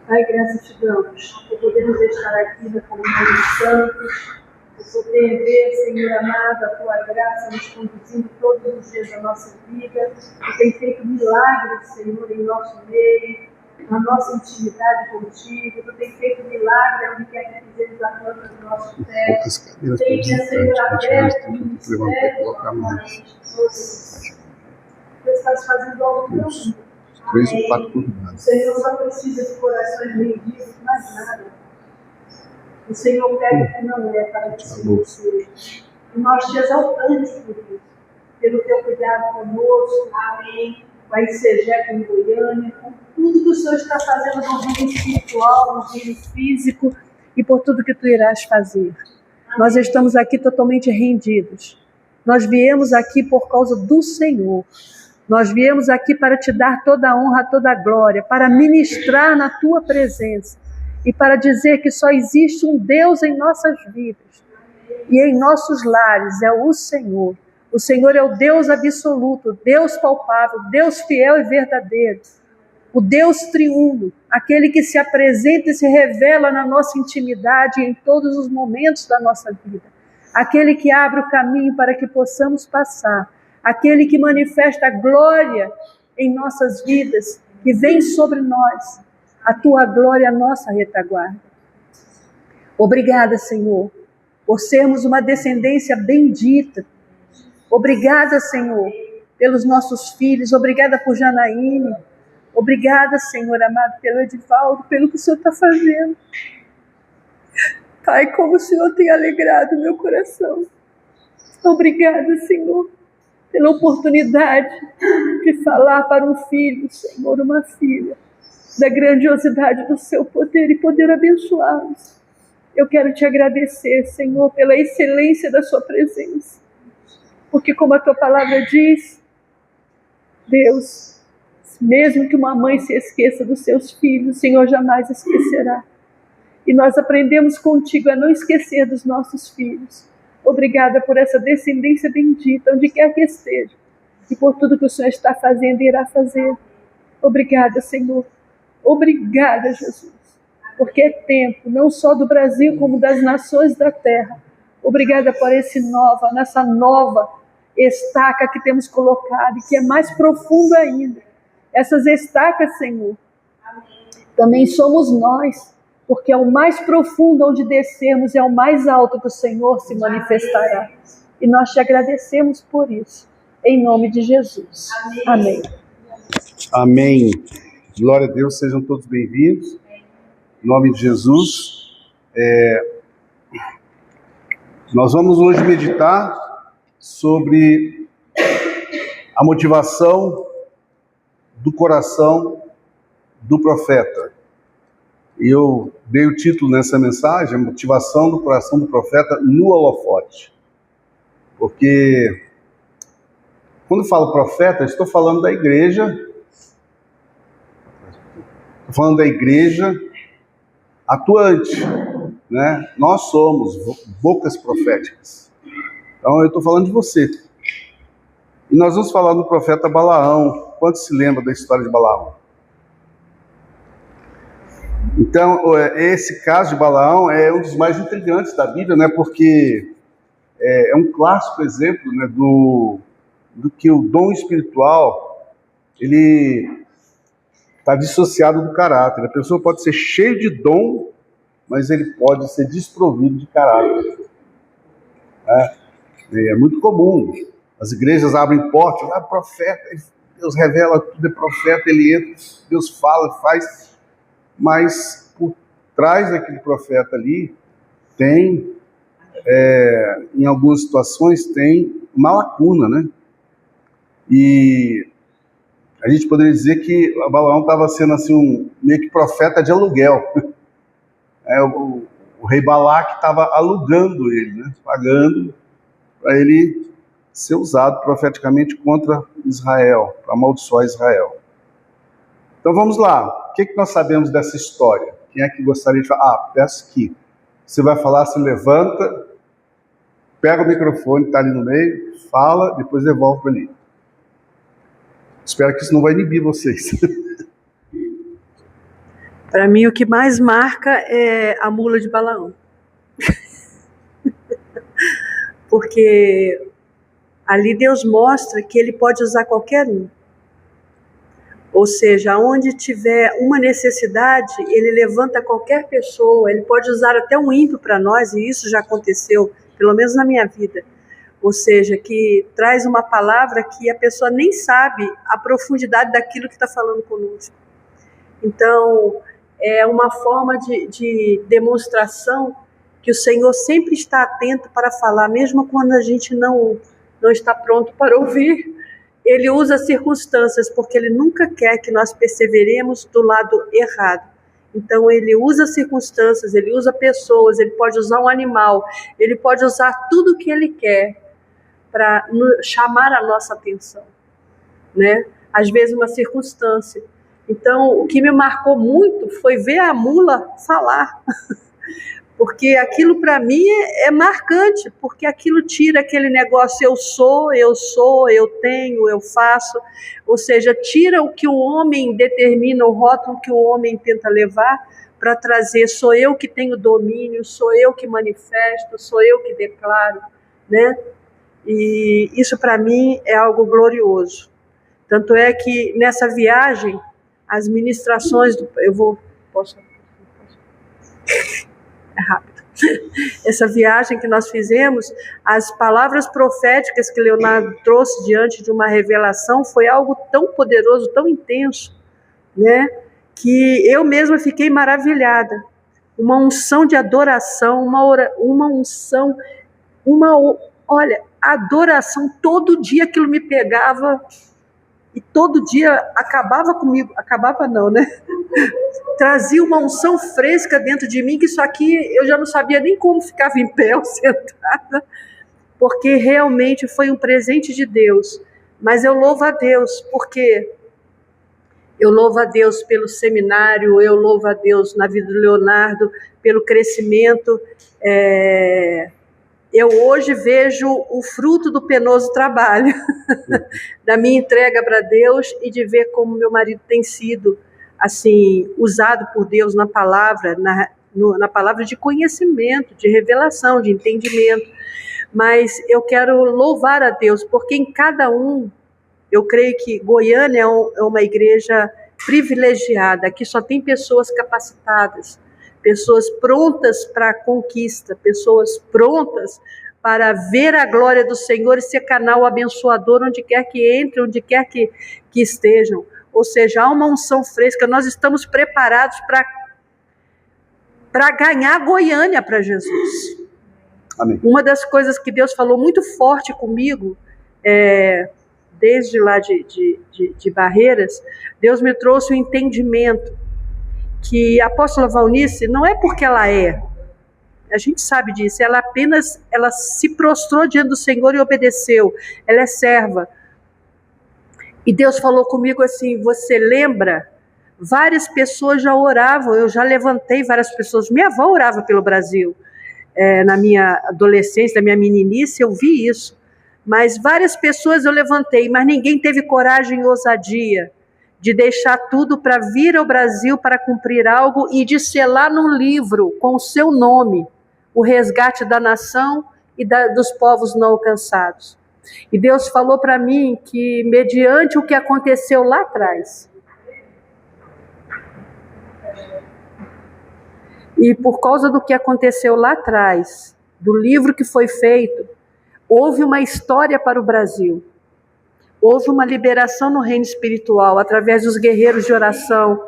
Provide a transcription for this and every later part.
Pai, graças te damos por podermos estar aqui na comunhão dos santos, por poder ver, Senhor amado, a tua graça nos conduzindo todos os dias da nossa vida, que tem feito milagres, Senhor, em nosso meio, na nossa intimidade contigo, tu tem feito milagre onde quer que fizemos a planta do nosso pé, tenha, Senhor, aberto o ministério novamente, tu estás fazendo algo tão lindo. O Senhor só precisa de corações rendidos, mais nada. O Senhor pega o que não é para te conhecer. E nós te exaltamos por isso, pelo teu cuidado conosco, amém, com a ICG em Goiânia, com tudo que o Senhor está fazendo no reino espiritual, no reino físico e por tudo que tu irás fazer. Nós estamos aqui totalmente rendidos. Nós viemos aqui por causa do Senhor. Nós viemos aqui para te dar toda a honra, toda a glória, para ministrar na tua presença e para dizer que só existe um Deus em nossas vidas e em nossos lares, é o Senhor. O Senhor é o Deus absoluto, Deus palpável, Deus fiel e verdadeiro, o Deus triuno, aquele que se apresenta e se revela na nossa intimidade em todos os momentos da nossa vida, aquele que abre o caminho para que possamos passar, aquele que manifesta a glória em nossas vidas, que vem sobre nós, a tua glória, a nossa retaguarda. Obrigada, Senhor, por sermos uma descendência bendita. Obrigada, Senhor, pelos nossos filhos. Obrigada por Janaíne. Obrigada, Senhor amado, pelo Edivaldo, pelo que o Senhor está fazendo. Pai, como o Senhor tem alegrado o meu coração. Obrigada, Senhor, pela oportunidade de falar para um filho, Senhor, uma filha, da grandiosidade do seu poder e poder abençoá-los. Eu quero te agradecer, Senhor, pela excelência da sua presença, porque como a tua palavra diz, Deus, mesmo que uma mãe se esqueça dos seus filhos, o Senhor jamais esquecerá. E nós aprendemos contigo a não esquecer dos nossos filhos. Obrigada por essa descendência bendita, onde quer que esteja, e por tudo que o Senhor está fazendo e irá fazer. Obrigada, Senhor. Obrigada, Jesus, porque é tempo, não só do Brasil, como das nações da terra. Obrigada por nessa nova estaca que temos colocado, e que é mais profundo ainda. Essas estacas, Senhor, também somos nós, porque é o mais profundo onde descermos, é o mais alto que o Senhor se manifestará. E nós te agradecemos por isso, em nome de Jesus. Amém. Amém. Glória a Deus, sejam todos bem-vindos. Em nome de Jesus. Nós vamos hoje meditar sobre a motivação do coração do profeta. E eu dei o título nessa mensagem, a motivação do coração do profeta no holofote. Porque quando falo profeta, estou falando da igreja, estou falando da igreja atuante, né? Nós somos bocas proféticas. Então eu estou falando de você. E nós vamos falar do profeta Balaão. Quantos se lembram da história de Balaão? Então, esse caso de Balaão é um dos mais intrigantes da Bíblia, né? Porque é um clássico exemplo, né, do que o dom espiritual, ele está dissociado do caráter. A pessoa pode ser cheia de dom, mas ele pode ser desprovido de caráter. É muito comum. As igrejas abrem portas, profeta, Deus revela tudo, é profeta, ele entra, Deus fala, faz, mas por trás daquele profeta ali tem, em algumas situações, tem uma lacuna, né? E a gente poderia dizer que Balaão estava sendo assim meio que profeta de aluguel. O rei Balaque estava alugando ele, né? Pagando para ele ser usado profeticamente contra Israel, para amaldiçoar Israel. Então vamos lá, o que nós sabemos dessa história? Quem é que gostaria de falar? Peço que você vai falar, se levanta, pega o microfone, está ali no meio, fala, depois devolve para ali. Espero que isso não vai inibir vocês. Para mim, o que mais marca é a mula de Balaão. Porque ali Deus mostra que Ele pode usar qualquer um. Ou seja, onde tiver uma necessidade, Ele levanta qualquer pessoa, Ele pode usar até um ímpio para nós, e isso já aconteceu, pelo menos na minha vida. Ou seja, que traz uma palavra que a pessoa nem sabe a profundidade daquilo que está falando conosco. Então, é uma forma de demonstração que o Senhor sempre está atento para falar, mesmo quando a gente não está pronto para ouvir. Ele usa circunstâncias, porque Ele nunca quer que nós perseveremos do lado errado. Então, Ele usa circunstâncias, Ele usa pessoas, Ele pode usar um animal, Ele pode usar tudo o que Ele quer para chamar a nossa atenção, né? Às vezes uma circunstância. Então, o que me marcou muito foi ver a mula falar, porque aquilo para mim é marcante, porque aquilo tira aquele negócio eu sou, eu tenho, eu faço, ou seja, tira o que o homem determina, o rótulo que o homem tenta levar, para trazer sou eu que tenho domínio, sou eu que manifesto, sou eu que declaro, né? E isso para mim é algo glorioso. Tanto é que nessa viagem, as ministrações, é rápido. Essa viagem que nós fizemos, as palavras proféticas que Leonardo trouxe diante de uma revelação foi algo tão poderoso, tão intenso, né? Que eu mesma fiquei maravilhada. Uma unção de adoração, uma unção, olha, adoração, todo dia aquilo me pegava e todo dia acabava comigo, acabava não, né? Trazia uma unção fresca dentro de mim, que isso aqui eu já não sabia nem como ficava em pé ou sentada, porque realmente foi um presente de Deus. Mas eu louvo a Deus, porque eu louvo a Deus pelo seminário, eu louvo a Deus na vida do Leonardo, pelo crescimento. Eu hoje vejo o fruto do penoso trabalho, da minha entrega para Deus e de ver como meu marido tem sido assim, usado por Deus na palavra, na palavra de conhecimento, de revelação, de entendimento. Mas eu quero louvar a Deus, porque em cada um, eu creio que Goiânia é uma igreja privilegiada, aqui só tem pessoas capacitadas, pessoas prontas para a conquista, pessoas prontas para ver a glória do Senhor e ser canal abençoador onde quer que entre, onde quer que estejam. Ou seja, há uma unção fresca, nós estamos preparados para ganhar Goiânia para Jesus. Amém. Uma das coisas que Deus falou muito forte comigo, desde lá de Barreiras, Deus me trouxe o entendimento que a apóstola Valnice não é porque ela a gente sabe disso, ela se prostrou diante do Senhor e obedeceu, ela é serva. E Deus falou comigo assim, você lembra? Várias pessoas já oravam, eu já levantei várias pessoas, minha avó orava pelo Brasil, na minha adolescência, na minha meninice, eu vi isso, mas várias pessoas eu levantei, mas ninguém teve coragem e ousadia de deixar tudo para vir ao Brasil para cumprir algo e de selar num livro com o seu nome, o resgate da nação e dos povos não alcançados. E Deus falou para mim que, mediante o que aconteceu lá atrás, e por causa do que aconteceu lá atrás, do livro que foi feito, houve uma história para o Brasil. Houve uma liberação no reino espiritual, através dos guerreiros de oração,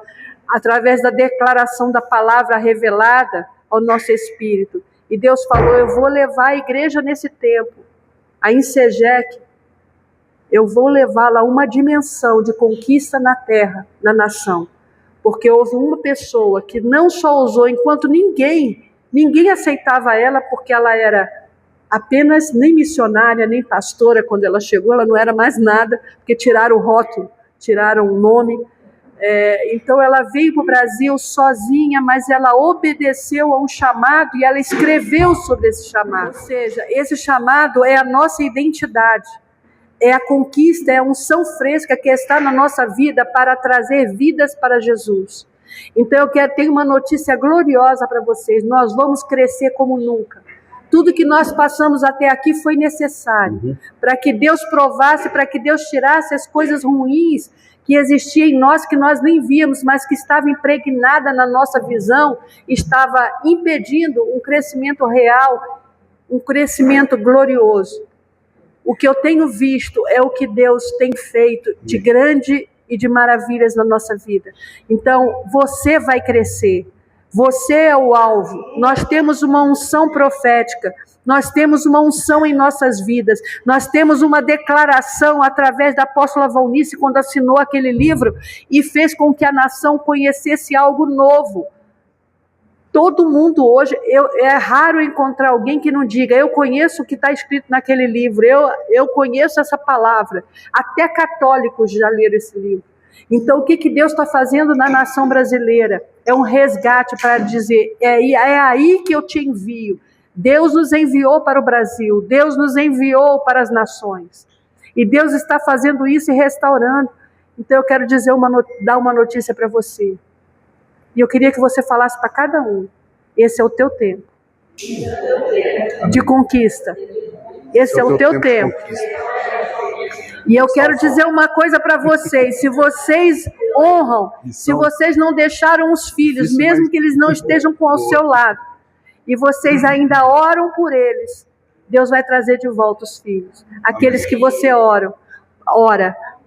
através da declaração da palavra revelada ao nosso espírito. E Deus falou, eu vou levar a igreja nesse tempo, a Insegec, eu vou levá-la a uma dimensão de conquista na terra, na nação. Porque houve uma pessoa que não só usou, enquanto ninguém aceitava ela, porque ela era apenas nem missionária, nem pastora, quando ela chegou, ela não era mais nada, porque tiraram o rótulo, tiraram o nome. Então ela veio para o Brasil sozinha, mas ela obedeceu a um chamado e ela escreveu sobre esse chamado. Ou seja, esse chamado é a nossa identidade, é a conquista, é a unção fresca que está na nossa vida para trazer vidas para Jesus. Então eu tenho uma notícia gloriosa para vocês, nós vamos crescer como nunca. Tudo que nós passamos até aqui foi necessário, para que Deus provasse, para que Deus tirasse as coisas ruins que existiam em nós, que nós nem víamos, mas que estava impregnada na nossa visão, estava impedindo um crescimento real, um crescimento glorioso. O que eu tenho visto é o que Deus tem feito de grande e de maravilhas na nossa vida. Então, você vai crescer. Você é o alvo. Nós temos uma unção profética. Nós temos uma unção em nossas vidas. Nós temos uma declaração através da apóstola Valnice, quando assinou aquele livro e fez com que a nação conhecesse algo novo. Todo mundo hoje, é raro encontrar alguém que não diga, eu conheço o que está escrito naquele livro, eu conheço essa palavra. Até católicos já leram esse livro. Então, o que Deus está fazendo na nação brasileira? É um resgate para dizer, é aí que eu te envio. Deus nos enviou para o Brasil, Deus nos enviou para as nações. E Deus está fazendo isso e restaurando. Então, eu quero dar uma notícia para você. E eu queria que você falasse para cada um, esse é o teu tempo de conquista. Esse é o teu tempo. E eu quero dizer uma coisa para vocês, se vocês honram, se vocês não deixaram os filhos, mesmo que eles não estejam ao seu lado, e vocês ainda oram por eles, Deus vai trazer de volta os filhos. Aqueles que você ora,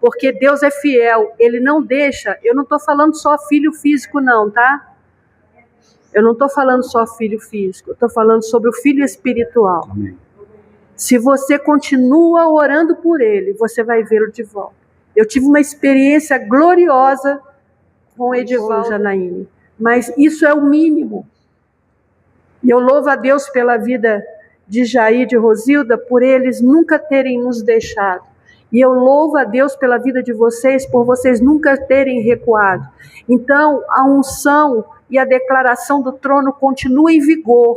porque Deus é fiel, Ele não deixa, eu não estou falando só filho físico não, tá? Eu não estou falando só filho físico, eu estou falando sobre o filho espiritual. Amém. Se você continua orando por ele, você vai vê-lo de volta. Eu tive uma experiência gloriosa com Edivaldo e Janaíne, mas isso é o mínimo. E eu louvo a Deus pela vida de Jair e de Rosilda, por eles nunca terem nos deixado. E eu louvo a Deus pela vida de vocês, por vocês nunca terem recuado. Então, a unção e a declaração do trono continua em vigor.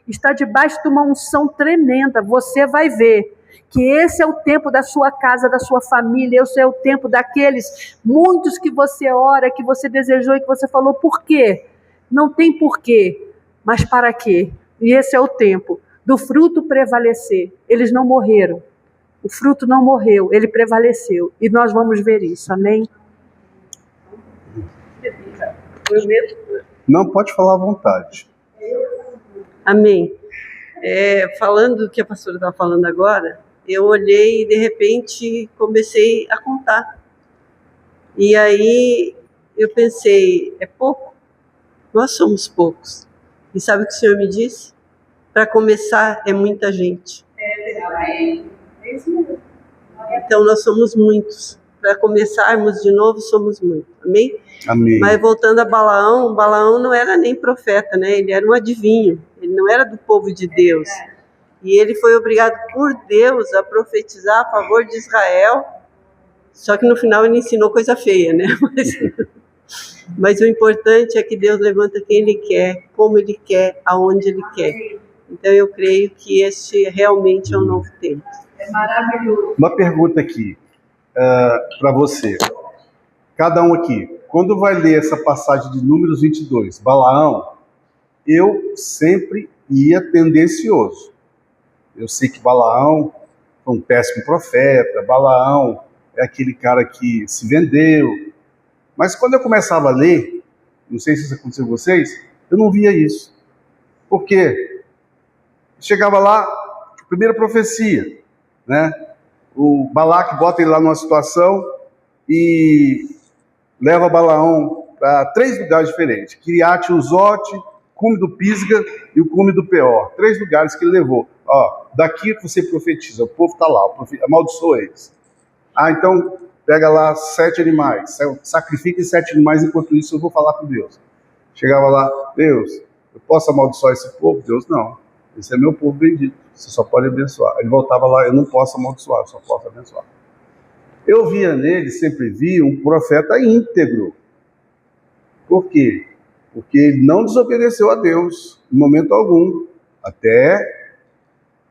Está debaixo de uma unção tremenda. Você vai ver que esse é o tempo da sua casa, da sua família. Esse é o tempo daqueles muitos que você ora, que você desejou e que você falou, por quê? Não tem porquê, mas para quê? E esse é o tempo do fruto prevalecer. Eles não morreram. O fruto não morreu, ele prevaleceu. E nós vamos ver isso, amém? Não, pode falar à vontade. Amém. Falando o que a pastora estava falando agora, eu olhei e de repente comecei a contar. E aí eu pensei, é pouco? Nós somos poucos. E sabe o que o Senhor me disse? Para começar, é muita gente. Então nós somos muitos. Para começarmos de novo, somos muitos. Amém? Amém. Mas voltando a Balaão, Balaão não era nem profeta, né? Ele era um adivinho. Ele não era do povo de Deus. E ele foi obrigado por Deus a profetizar a favor de Israel. Só que no final ele ensinou coisa feia, né? Mas o importante é que Deus levanta quem Ele quer, como Ele quer, aonde Ele quer. Então eu creio que este realmente é um novo tempo. É maravilhoso. Uma pergunta aqui para você. Cada um aqui, quando vai ler essa passagem de Números 22, Balaão, eu sempre ia tendencioso. Eu sei que Balaão foi um péssimo profeta, Balaão é aquele cara que se vendeu. Mas quando eu começava a ler, não sei se isso aconteceu com vocês, eu não via isso. Por quê? Chegava lá, primeira profecia, né? O Balaque bota ele lá numa situação e leva Balaão para 3 lugares diferentes. Kiriate Uzote, cume do Pisga e o cume do Peor. 3 lugares que ele levou. Ó, daqui você profetiza, o povo está lá, amaldiçoa eles. Então pega lá 7 animais, sacrifica 7 animais, enquanto isso eu vou falar com Deus. Chegava lá, Deus, eu posso amaldiçoar esse povo? Deus, não. Esse é meu povo bendito, você só pode abençoar. Ele voltava lá, eu não posso amaldiçoar, eu só posso abençoar. Eu via nele, sempre vi, um profeta íntegro. Por quê? Porque ele não desobedeceu a Deus, em momento algum, até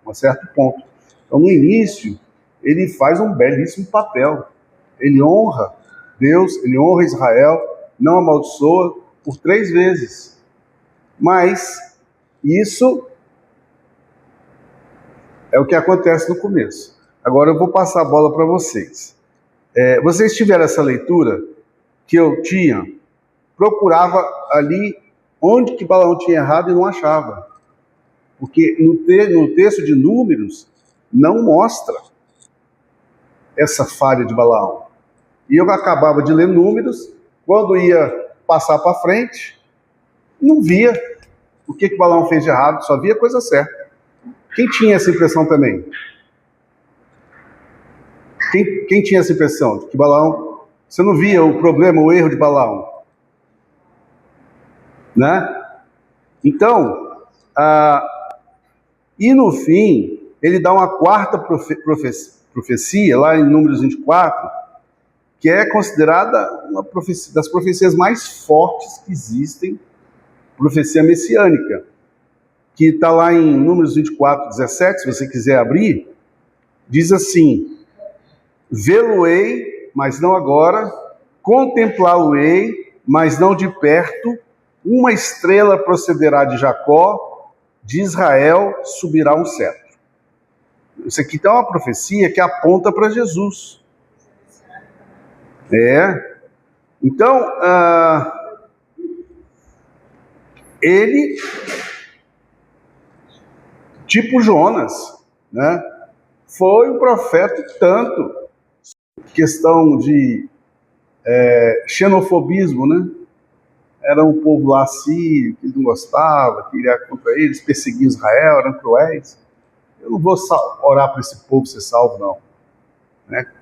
um certo ponto. Então, no início, ele faz um belíssimo papel. Ele honra Deus, ele honra Israel, não amaldiçoa, por 3 vezes. Mas isso é o que acontece no começo. Agora eu vou passar a bola para vocês. Vocês tiveram essa leitura que eu tinha, procurava ali onde que Balaão tinha errado e não achava. Porque no texto de Números não mostra essa falha de Balaão. E eu acabava de ler Números, quando ia passar para frente, não via o que Balaão fez de errado, só via coisa certa. Quem tinha essa impressão também? Quem tinha essa impressão de que Balaão, você não via o problema, o erro de Balaão? Né? Então, e no fim, ele dá uma quarta profecia, lá em Números 24, que é considerada uma das profecias mais fortes que existem, profecia messiânica, que está lá em Números 24, 17, se você quiser abrir, diz assim: vê-lo-ei, mas não agora, contemplá-lo-ei, mas não de perto, uma estrela procederá de Jacó, de Israel subirá um cetro. Isso aqui tem uma profecia que aponta para Jesus. Então, ele, tipo Jonas, né, foi um profeta tanto, questão de xenofobismo, né? Era um povo lá sírio, que não gostava, que iria contra eles, perseguia Israel, eram cruéis. Eu não vou orar para esse povo ser salvo, não.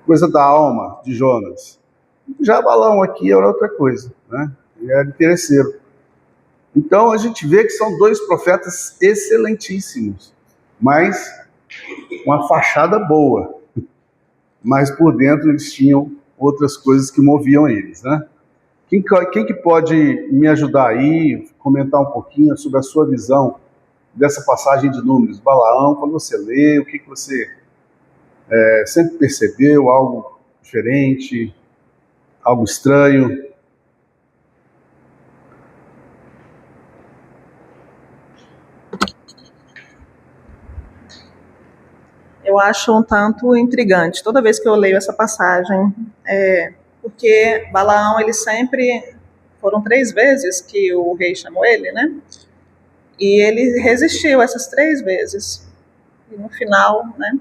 Coisa da alma de Jonas. Já Balaão aqui era outra coisa, né? Ele era interesseiro. Então a gente vê que são 2 profetas excelentíssimos, mas uma fachada boa. Mas por dentro eles tinham outras coisas que moviam eles, né? Quem que pode me ajudar aí, comentar um pouquinho sobre a sua visão dessa passagem de Números? Balaão, quando você lê, o que você sempre percebeu? Algo diferente? Algo estranho? Eu acho um tanto intrigante toda vez que eu leio essa passagem, porque Balaão, ele sempre, foram 3 vezes que o rei chamou ele, né? E ele resistiu essas 3 vezes. E no final, né?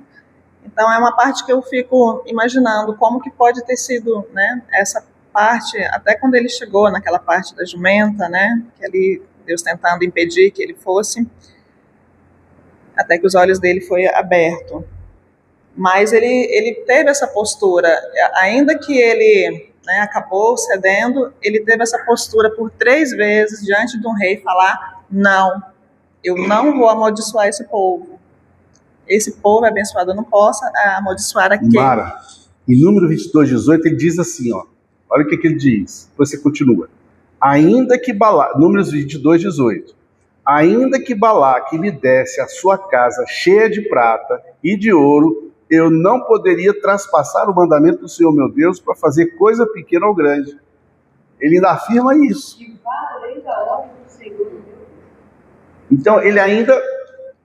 Então é uma parte que eu fico imaginando como que pode ter sido, né? Essa parte, até quando ele chegou naquela parte da jumenta, né? Que ali Deus tentando impedir que ele fosse, até que os olhos dele foi aberto. Mas ele teve essa postura, ainda que ele, né, acabou cedendo, ele teve essa postura por 3 vezes diante de um rei, falar: não, eu não vou amaldiçoar esse povo. Esse povo é abençoado, eu não posso amaldiçoar aquele. Mara, em Número 22, 18, ele diz assim, ó, olha o que ele diz, você continua. Ainda que Balaque, Números 22, 18, ainda que Balaque me desse a sua casa cheia de prata e de ouro, eu não poderia traspassar o mandamento do Senhor meu Deus para fazer coisa pequena ou grande. Ele ainda afirma isso. Então ele ainda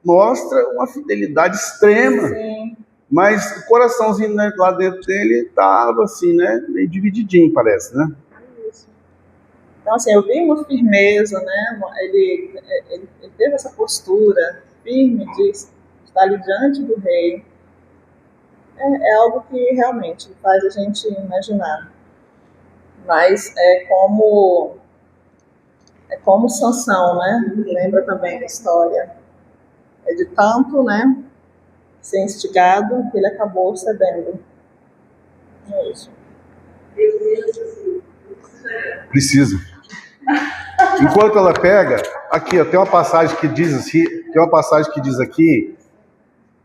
mostra uma fidelidade extrema. Sim. Mas o coraçãozinho, né, lá dentro dele estava assim, né, meio divididinho, parece, né? Então, assim, eu vi uma firmeza, né? Ele teve essa postura firme de estar ali diante do rei. É algo que realmente faz a gente imaginar. Mas é como Sansão, né? Lembra também a história. É de tanto, né, ser instigado que ele acabou cedendo. É isso. Precisa. Enquanto ela pega, aqui, ó, tem uma passagem que diz assim, aqui,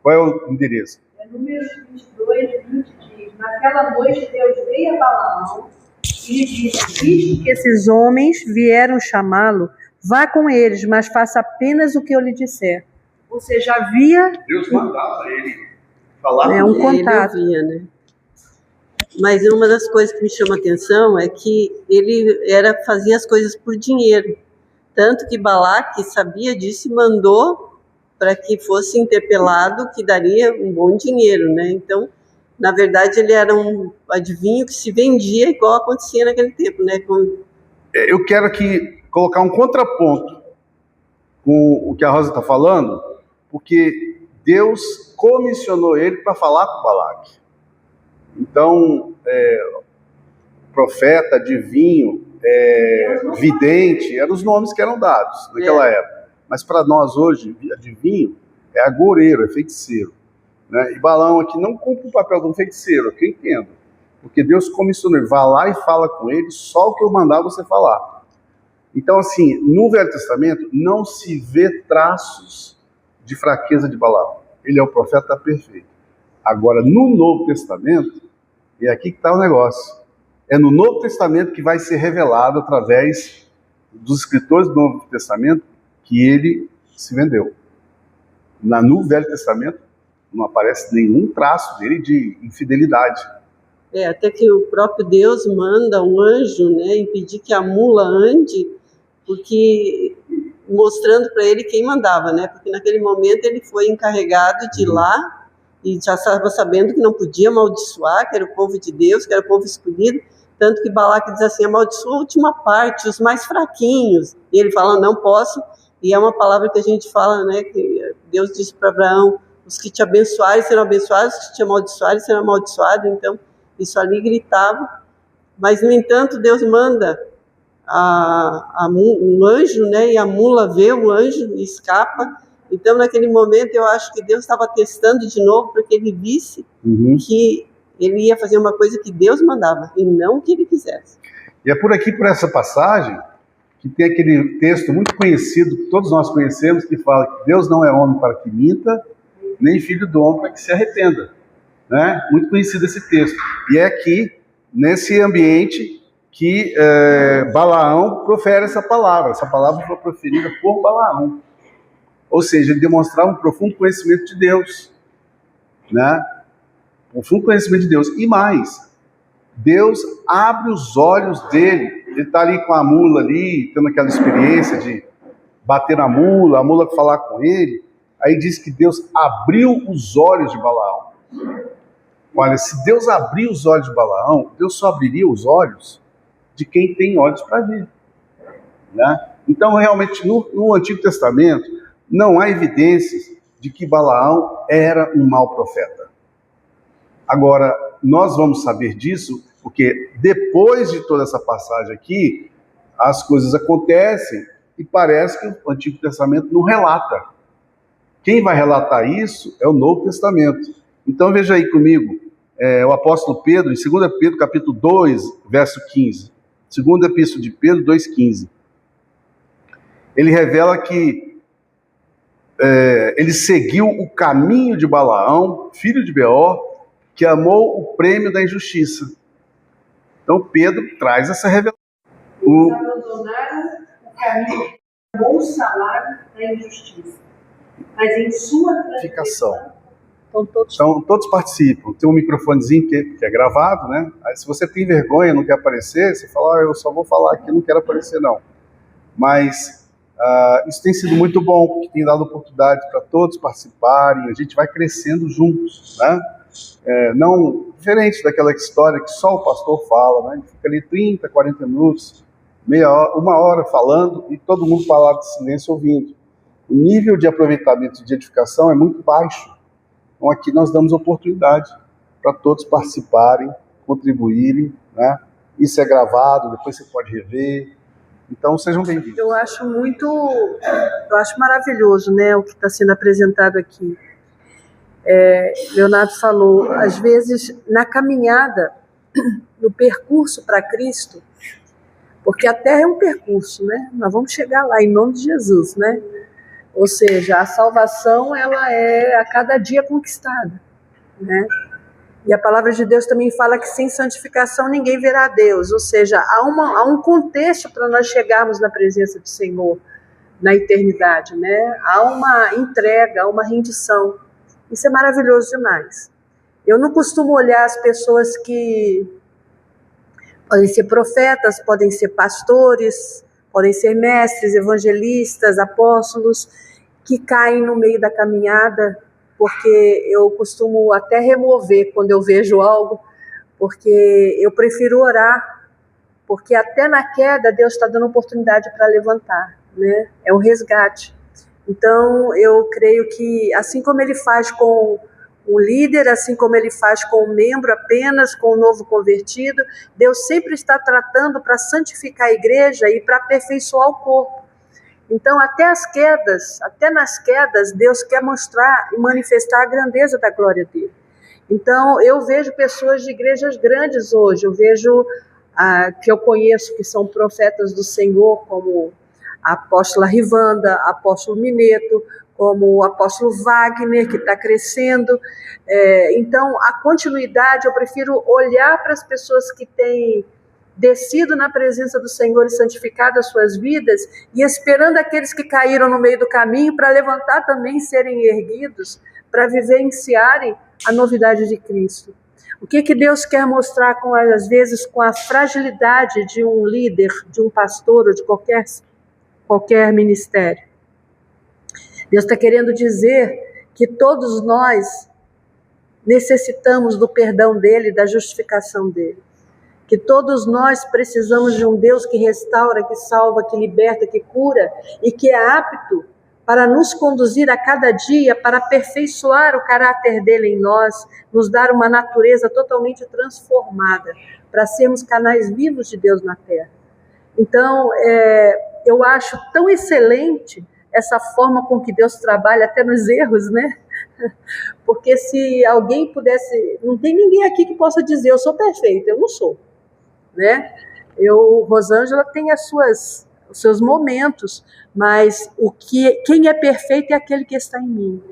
qual é o endereço? É Números 22, 20 diz: naquela noite Deus veio a Balaão e lhe disse: visto Que esses homens vieram chamá-lo, vá com eles, mas faça apenas o que eu lhe disser. Ou seja, havia Deus mandava ele falar. um contato. Ele ouvia, né? Mas uma das coisas que me chama a atenção é que ele fazia as coisas por dinheiro. Tanto que Balaque sabia disso e mandou para que fosse interpelado, que daria um bom dinheiro, né? Então, na verdade, ele era um adivinho que se vendia igual acontecia naquele tempo, né? Eu quero aqui colocar um contraponto com o que a Rosa está falando, porque Deus comissionou ele para falar com Balaque. Então, profeta, adivinho, vidente, eram os nomes que eram dados naquela época. Mas para nós hoje, adivinho é agoureiro, é feiticeiro. Né? E Balaão aqui não cumpre o papel de um feiticeiro, que eu entendo. Porque Deus comissionou ele, vá lá e fala com ele só o que eu mandar você falar. Então, assim, no Velho Testamento não se vê traços de fraqueza de Balaão. Ele é o profeta perfeito. Agora, no Novo Testamento, é aqui que está o negócio. É no Novo Testamento que vai ser revelado, através dos escritores do Novo Testamento, que ele se vendeu. No Velho Testamento não aparece nenhum traço dele de infidelidade. Até que o próprio Deus manda um anjo, né, impedir que a mula ande, porque mostrando para ele quem mandava, né? Porque naquele momento ele foi encarregado de ir lá e já estava sabendo que não podia amaldiçoar, que era o povo de Deus, que era o povo escolhido, tanto que Balaque diz assim, amaldiçoa a última parte, os mais fraquinhos. E ele fala, não posso, e é uma palavra que a gente fala, né, que Deus disse para Abraão, os que te abençoarem serão abençoados, os que te amaldiçoarem serão amaldiçoados. Então, isso ali gritava. Mas, no entanto, Deus manda um anjo, né, e a mula vê o anjo e escapa. Então, naquele momento, eu acho que Deus estava testando de novo para que ele visse que ele ia fazer uma coisa que Deus mandava e não que ele quisesse. E é por aqui, por essa passagem, que tem aquele texto muito conhecido, que todos nós conhecemos, que fala que Deus não é homem para que minta, nem filho do homem para que se arrependa. Né? Muito conhecido esse texto. E é aqui, nesse ambiente, que Balaão profere essa palavra. Essa palavra foi proferida por Balaão. Ou seja, ele demonstrava um profundo conhecimento de Deus. Né? Profundo conhecimento de Deus. E mais, Deus abre os olhos dele. Ele está ali com a mula ali, tendo aquela experiência de bater na mula, a mula falar com ele. Aí diz que Deus abriu os olhos de Balaão. Olha, se Deus abrir os olhos de Balaão, Deus só abriria os olhos de quem tem olhos para ver. Né? Então, realmente, no Antigo Testamento, não há evidências de que Balaão era um mau profeta. Agora, nós vamos saber disso porque depois de toda essa passagem aqui, as coisas acontecem e parece que o Antigo Testamento não relata. Quem vai relatar isso é o Novo Testamento. Então veja aí comigo, o apóstolo Pedro, em 2 Pedro capítulo 2, verso 15. 2 Epístola de Pedro 2,15. Ele revela que ele seguiu o caminho de Balaão, filho de Beor, que amou o prêmio da injustiça. Então Pedro traz essa revelação. Eles abandonaram o caminho, amou o salário da injustiça. Mas em sua transgressão. Então todos participam. Tem um microfonezinho que é gravado, né? Aí se você tem vergonha, não quer aparecer, você fala, eu só vou falar aqui, não quero aparecer não. Mas isso tem sido muito bom, porque tem dado oportunidade para todos participarem, a gente vai crescendo juntos, né? Não diferente daquela história que só o pastor fala, né? Ele fica ali 30, 40 minutos, meia hora, 1 hora falando e todo mundo falava de silêncio ouvindo. O nível de aproveitamento e de edificação é muito baixo. Então aqui nós damos oportunidade para todos participarem, contribuírem, né? Isso é gravado, depois você pode rever. Então sejam bem-vindos. Eu acho maravilhoso, né, o que está sendo apresentado aqui. Leonardo falou, às vezes na caminhada, no percurso para Cristo, porque a terra é um percurso, né? Nós vamos chegar lá em nome de Jesus, né? Ou seja, a salvação ela é a cada dia conquistada, né? E a palavra de Deus também fala que sem santificação ninguém verá Deus. Ou seja, há um contexto para nós chegarmos na presença do Senhor na eternidade, né? Há uma entrega, há uma rendição. Isso é maravilhoso demais. Eu não costumo olhar as pessoas que podem ser profetas, podem ser pastores, podem ser mestres, evangelistas, apóstolos, que caem no meio da caminhada, porque eu costumo até remover quando eu vejo algo, porque eu prefiro orar, porque até na queda Deus está dando oportunidade para levantar, né? É um resgate. Então eu creio que assim como Ele faz com o líder, assim como Ele faz com o membro apenas, com o novo convertido, Deus sempre está tratando para santificar a igreja e para aperfeiçoar o corpo. Então até nas quedas, Deus quer mostrar e manifestar a grandeza da glória dele. Então eu vejo pessoas de igrejas grandes hoje, eu vejo que eu conheço que são profetas do Senhor, como a apóstola Rivanda, apóstolo Mineto, como o apóstolo Wagner, que está crescendo. Então, a continuidade, eu prefiro olhar para as pessoas que têm descido na presença do Senhor e santificado as suas vidas, e esperando aqueles que caíram no meio do caminho para levantar também, serem erguidos, para vivenciarem a novidade de Cristo. O que Deus quer mostrar, às vezes, com a fragilidade de um líder, de um pastor ou de qualquer ministério? Deus está querendo dizer que todos nós necessitamos do perdão dele, da justificação dele. Que todos nós precisamos de um Deus que restaura, que salva, que liberta, que cura e que é apto para nos conduzir a cada dia, para aperfeiçoar o caráter dele em nós, nos dar uma natureza totalmente transformada, para sermos canais vivos de Deus na terra. Então, eu acho tão excelente essa forma com que Deus trabalha, até nos erros, né? Porque se alguém pudesse... Não tem ninguém aqui que possa dizer, eu sou perfeita, eu não sou, né? Rosângela tem os seus momentos, mas quem é perfeito é aquele que está em mim.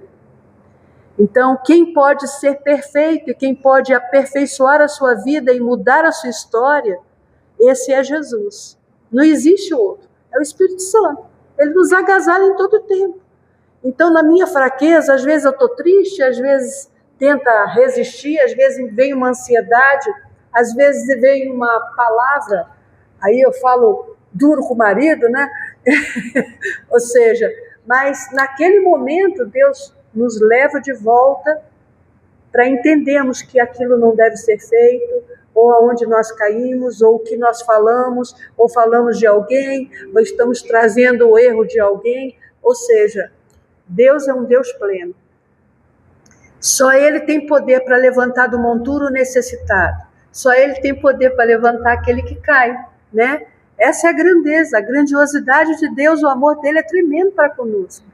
Então, quem pode ser perfeito e quem pode aperfeiçoar a sua vida e mudar a sua história, esse é Jesus. Não existe outro, é o Espírito Santo. Ele nos agasalha em todo o tempo. Então, na minha fraqueza, às vezes eu estou triste, às vezes tenta resistir, às vezes vem uma ansiedade, às vezes vem uma palavra, aí eu falo duro com o marido, né? Ou seja, mas naquele momento Deus nos leva de volta para entendermos que aquilo não deve ser feito, ou aonde nós caímos, ou o que nós falamos, ou falamos de alguém, ou estamos trazendo o erro de alguém. Ou seja, Deus é um Deus pleno. Só Ele tem poder para levantar do monturo o necessitado. Só Ele tem poder para levantar aquele que cai, né? Essa é a grandeza, a grandiosidade de Deus, o amor dele é tremendo para conosco.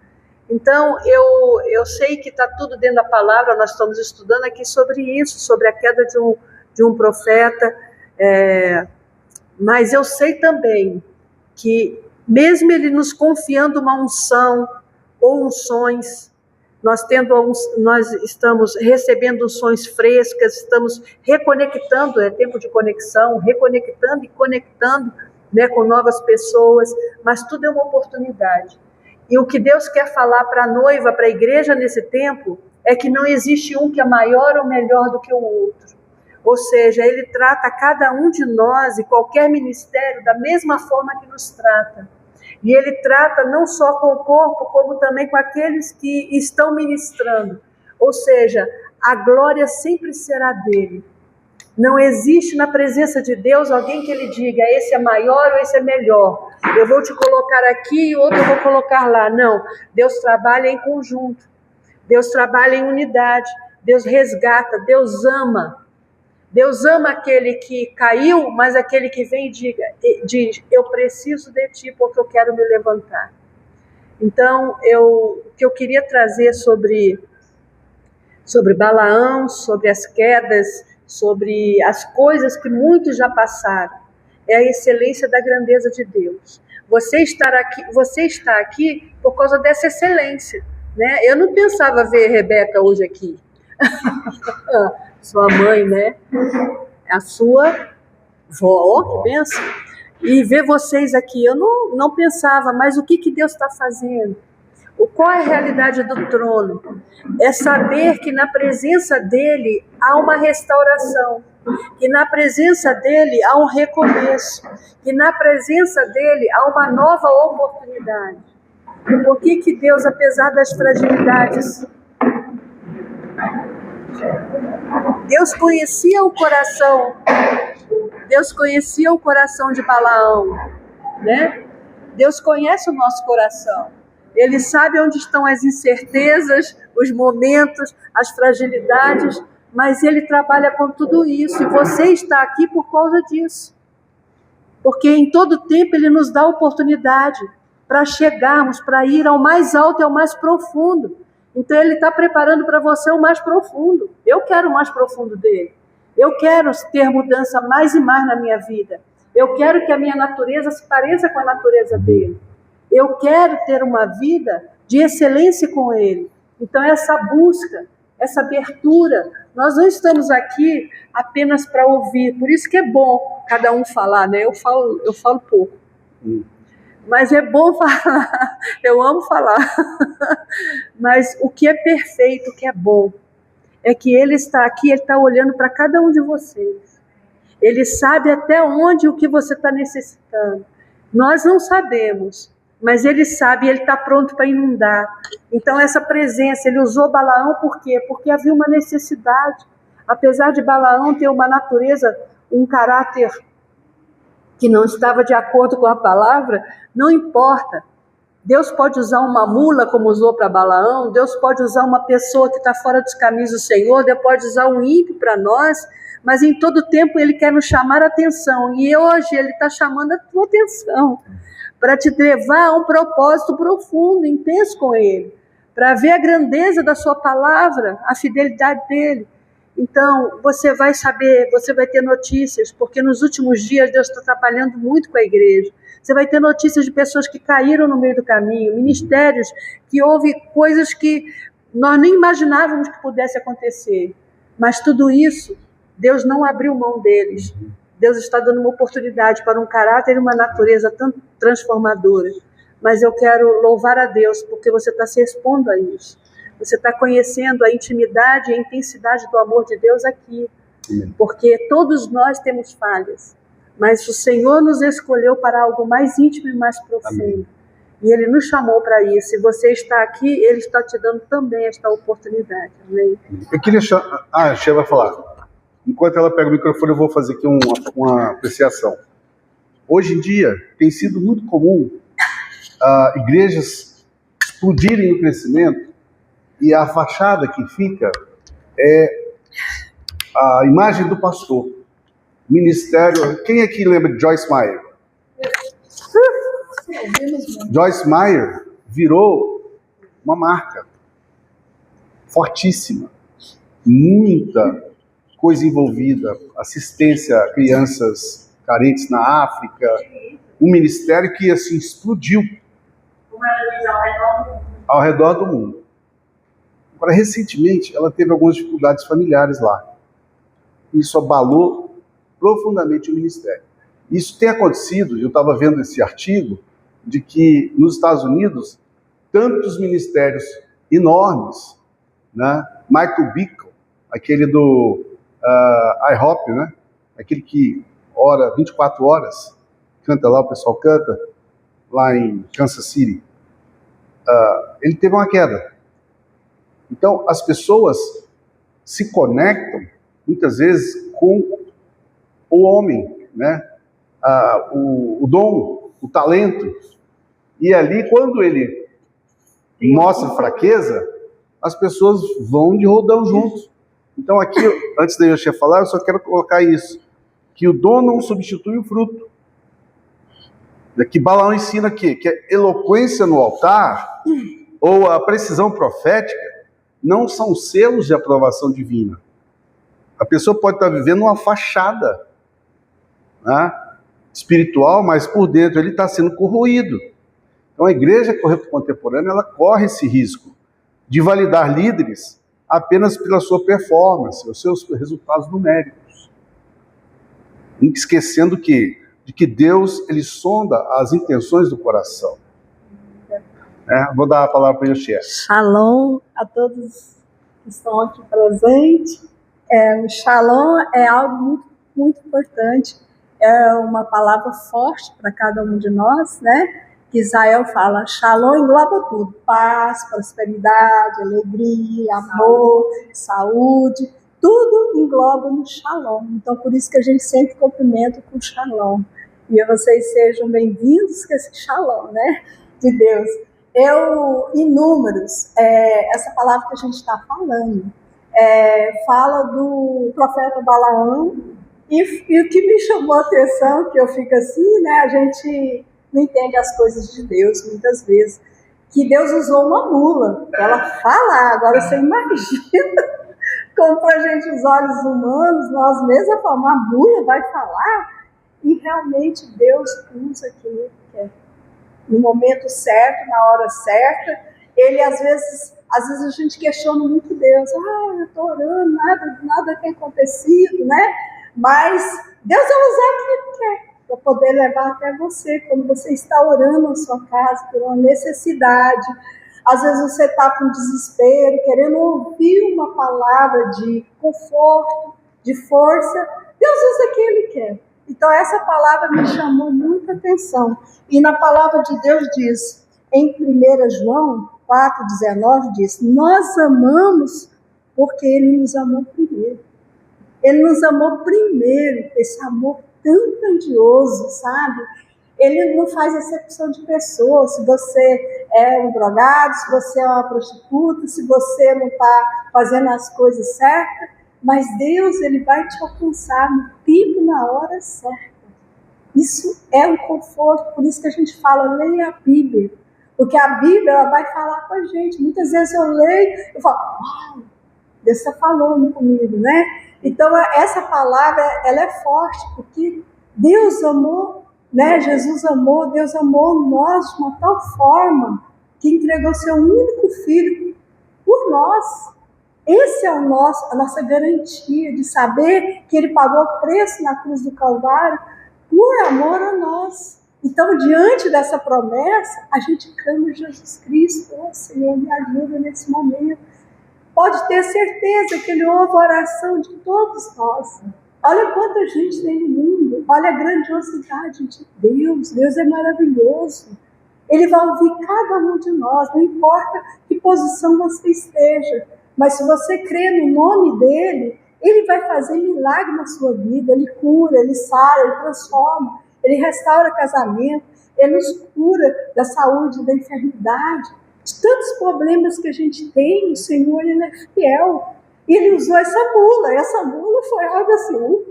Então, eu sei que está tudo dentro da palavra, nós estamos estudando aqui sobre isso, sobre a queda de um profeta, mas eu sei também que, mesmo ele nos confiando uma unção ou unções, nós estamos recebendo unções frescas, estamos reconectando, é tempo de conexão, reconectando e conectando, né, com novas pessoas, mas tudo é uma oportunidade. E o que Deus quer falar para a noiva, para a igreja nesse tempo, é que não existe um que é maior ou melhor do que o outro. Ou seja, Ele trata cada um de nós e qualquer ministério da mesma forma que nos trata. E Ele trata não só com o corpo, como também com aqueles que estão ministrando. Ou seja, a glória sempre será dele. Não existe na presença de Deus alguém que Ele diga, esse é maior ou esse é melhor. Eu vou te colocar aqui e outro eu vou colocar lá. Não, Deus trabalha em conjunto. Deus trabalha em unidade. Deus resgata, Deus ama. Deus ama aquele que caiu, mas aquele que vem e diz, eu preciso de ti porque eu quero me levantar. Então, o que eu queria trazer sobre Balaão, sobre as quedas, sobre as coisas que muitos já passaram, é a excelência da grandeza de Deus. Você está aqui por causa dessa excelência, né? Eu não pensava ver Rebeca hoje aqui. Sua mãe, né? A sua vó, que benção. E ver vocês aqui, eu não pensava, mas o que Deus está fazendo? Qual é a realidade do trono? É saber que na presença dele há uma restauração, que na presença dele há um recomeço, que na presença dele há uma nova oportunidade. Por que Deus, apesar das fragilidades, Deus conhecia o coração de Balaão, né? Deus conhece o nosso coração. Ele sabe onde estão as incertezas, os momentos, as fragilidades, mas Ele trabalha com tudo isso. E você está aqui por causa disso. Porque em todo tempo Ele nos dá oportunidade para chegarmos, para ir ao mais alto e ao mais profundo. Então Ele está preparando para você o mais profundo. Eu quero o mais profundo dele. Eu quero ter mudança mais e mais na minha vida. Eu quero que a minha natureza se pareça com a natureza dele. Eu quero ter uma vida de excelência com ele. Então essa busca, essa abertura, nós não estamos aqui apenas para ouvir. Por isso que é bom cada um falar, né? Eu falo pouco. Mas é bom falar, eu amo falar. Mas o que é perfeito, o que é bom, é que Ele está aqui, Ele está olhando para cada um de vocês. Ele sabe até onde o que você está necessitando. Nós não sabemos, mas Ele sabe e Ele está pronto para inundar. Então essa presença, Ele usou Balaão por quê? Porque havia uma necessidade. Apesar de Balaão ter uma natureza, um caráter que não estava de acordo com a palavra, não importa. Deus pode usar uma mula como usou para Balaão, Deus pode usar uma pessoa que está fora dos caminhos do Senhor, Deus pode usar um ímpio para nós, mas em todo tempo Ele quer nos chamar a atenção, e hoje Ele está chamando a tua atenção, para te levar a um propósito profundo, intenso com Ele, para ver a grandeza da sua palavra, a fidelidade dEle. Então, você vai saber, você vai ter notícias, porque nos últimos dias Deus está trabalhando muito com a igreja. Você vai ter notícias de pessoas que caíram no meio do caminho, ministérios que houve coisas que nós nem imaginávamos que pudesse acontecer. Mas tudo isso, Deus não abriu mão deles. Deus está dando uma oportunidade para um caráter e uma natureza tão transformadora. Mas eu quero louvar a Deus, porque você está se expondo a isso. Você está conhecendo a intimidade e a intensidade do amor de Deus aqui. Porque todos nós temos falhas. Mas o Senhor nos escolheu para algo mais íntimo e mais profundo. Amém. E Ele nos chamou para isso. E você está aqui, Ele está te dando também esta oportunidade. Amém? Eu queria... a Sheila vai falar. Enquanto ela pega o microfone, eu vou fazer aqui uma apreciação. Hoje em dia, tem sido muito comum igrejas explodirem no crescimento, e a fachada que fica é a imagem do pastor. Ministério... Quem aqui lembra de Joyce Meyer? Joyce Meyer virou uma marca fortíssima. Muita coisa envolvida. Assistência a crianças carentes na África. Um ministério que assim explodiu ao redor do mundo. Agora, recentemente, ela teve algumas dificuldades familiares lá. Isso abalou profundamente o ministério. Isso tem acontecido, eu estava vendo esse artigo, de que nos Estados Unidos, tantos ministérios enormes, né? Michael Bickle, aquele do IHOP, né? Aquele que ora 24 horas, canta lá, o pessoal canta, lá em Kansas City, ele teve uma queda. Então, as pessoas se conectam, muitas vezes, com o homem, né? O dom, o talento. E ali, quando ele mostra fraqueza, as pessoas vão de rodão juntos. Então, aqui, antes de eu falar, eu só quero colocar isso, que o dom não substitui o fruto. Que Balaão ensina aqui, que a eloquência no altar, ou a precisão profética, não são selos de aprovação divina. A pessoa pode estar vivendo uma fachada, né, espiritual, mas por dentro ele está sendo corroído. Então a igreja contemporânea, ela corre esse risco de validar líderes apenas pela sua performance, os seus resultados numéricos. Esquecendo de que Deus, ele sonda as intenções do coração. Vou dar a palavra para o Yoshia. Shalom a todos que estão aqui presentes. O shalom é algo muito, muito importante. É uma palavra forte para cada um de nós, né? Que Israel fala, shalom engloba tudo. Paz, prosperidade, alegria, amor, saúde. Tudo engloba no shalom. Então, por isso que a gente sempre cumprimenta com shalom. E vocês sejam bem-vindos com esse shalom, né? De Deus. Em Números, essa palavra que a gente está falando, fala do profeta Balaão, e o que me chamou a atenção, que eu fico assim, né, a gente não entende as coisas de Deus muitas vezes, que Deus usou uma mula para ela falar. Agora você imagina como para a gente, os olhos humanos, nós mesmos, uma mula vai falar, e realmente Deus usa aquilo que quer. No momento certo, na hora certa. Ele, às vezes a gente questiona muito Deus. Eu estou orando, nada tem acontecido, né? Mas Deus vai usar o que Ele quer para poder levar até você, quando você está orando na sua casa por uma necessidade. Às vezes você está com desespero, querendo ouvir uma palavra de conforto, de força. Deus usa o que Ele quer. Então, essa palavra me chamou muita atenção. E na palavra de Deus diz, em 1 João 4,19, diz, nós amamos porque Ele nos amou primeiro. Ele nos amou primeiro, esse amor tão grandioso, sabe? Ele não faz acepção de pessoas, se você é um drogado, se você é uma prostituta, se você não está fazendo as coisas certas, mas Deus, Ele vai te alcançar no tempo, na hora certa. Isso é um conforto, por isso que a gente fala, leia a Bíblia. Porque a Bíblia, ela vai falar com a gente. Muitas vezes eu leio, eu falo, uau, Deus está falando comigo, né? Então, essa palavra, ela é forte, porque Deus amou, né? Jesus amou, Deus amou nós de uma tal forma que entregou seu único filho por nós. Esse é a nossa garantia de saber que Ele pagou o preço na cruz do Calvário por amor a nós. Então, diante dessa promessa, a gente clama Jesus Cristo. Senhor, me ajuda nesse momento. Pode ter certeza que Ele ouve a oração de todos nós. Olha quanta gente tem no mundo. Olha a grandiosidade de Deus. Deus é maravilhoso. Ele vai ouvir cada um de nós, não importa que posição você esteja. Mas se você crê no nome dEle, Ele vai fazer milagre na sua vida. Ele cura, Ele sara, Ele transforma, Ele restaura casamento, Ele nos cura da saúde, da enfermidade, de tantos problemas que a gente tem. O Senhor, Ele é fiel. E Ele usou essa mula foi algo assim,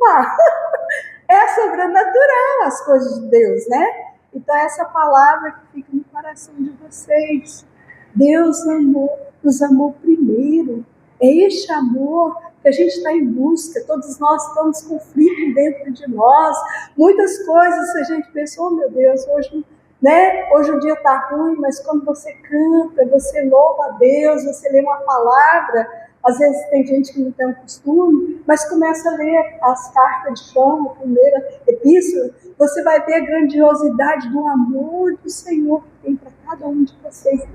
é sobrenatural as coisas de Deus, né? Então essa palavra que fica no coração de vocês. Deus nos amou primeiro. É este amor que a gente está em busca. Todos nós estamos com conflito dentro de nós. Muitas coisas a gente pensa, oh meu Deus, hoje o dia está ruim, mas quando você canta, você louva a Deus, você lê uma palavra, às vezes tem gente que não tem o costume, mas começa a ler as cartas de João, a primeira epístola, você vai ver a grandiosidade do amor do Senhor que tem para cada um de vocês.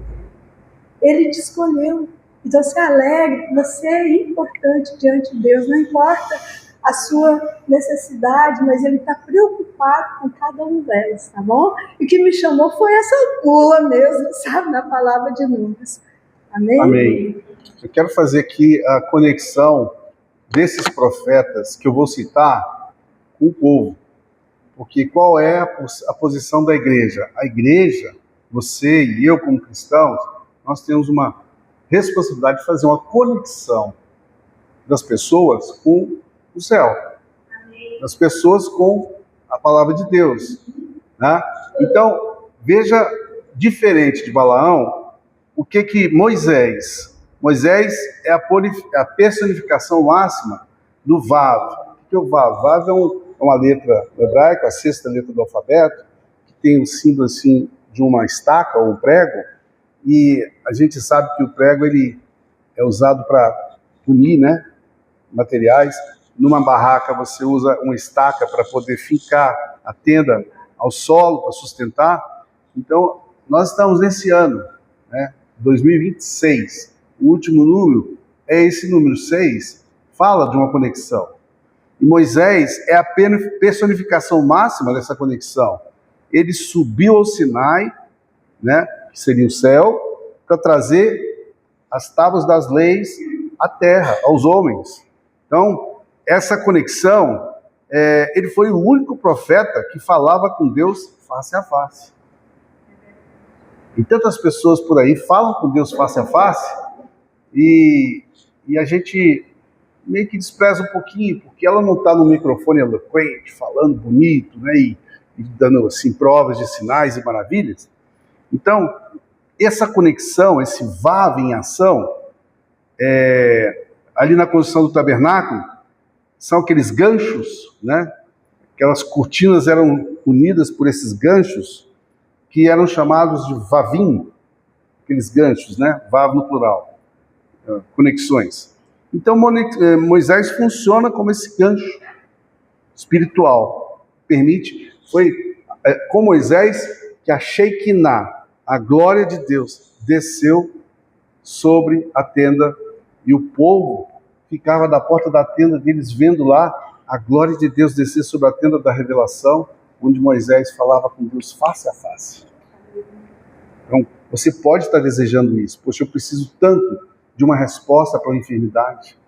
Ele te escolheu. Então se alegre, você é importante diante de Deus, não importa a sua necessidade, mas Ele está preocupado com cada um delas, tá bom? E o que me chamou foi essa mula mesmo, sabe, na palavra de Números. Amém? Amém. Eu quero fazer aqui a conexão desses profetas que eu vou citar com o povo. Porque qual é a posição da igreja? A igreja, você e eu como cristãos, nós temos uma responsabilidade de fazer uma conexão das pessoas com o céu, das pessoas com a palavra de Deus, né? Então, veja, diferente de Balaão, o que Moisés é a personificação máxima do Vav. O que é o Vav? Vav é uma letra hebraica, a sexta letra do alfabeto, que tem um símbolo assim de uma estaca ou um prego. E a gente sabe que o prego ele é usado para punir, né, materiais. Numa barraca você usa uma estaca para poder fincar a tenda ao solo, para sustentar. Então, nós estamos nesse ano né? 2026, o último número é esse número 6, fala de uma conexão. E Moisés é a personificação máxima dessa conexão. Ele subiu ao Sinai, né, que seria o céu, para trazer as tábuas das leis à terra, aos homens. Então, essa conexão, ele foi o único profeta que falava com Deus face a face. E tantas pessoas por aí falam com Deus face a face, e a gente meio que despreza um pouquinho, porque ela não está no microfone eloquente, falando bonito, né, e dando assim, provas de sinais e maravilhas. Então, essa conexão, esse vav em ação, ali na construção do tabernáculo, são aqueles ganchos, né? Aquelas cortinas eram unidas por esses ganchos, que eram chamados de vavim, aqueles ganchos, né? Vav no plural, conexões. Então, Moisés funciona como esse gancho espiritual. Foi com Moisés que a Shekinah, a glória de Deus, desceu sobre a tenda, e o povo ficava da porta da tenda deles vendo lá a glória de Deus descer sobre a tenda da revelação, onde Moisés falava com Deus face a face. Então, você pode estar desejando isso. Poxa, eu preciso tanto de uma resposta para a enfermidade,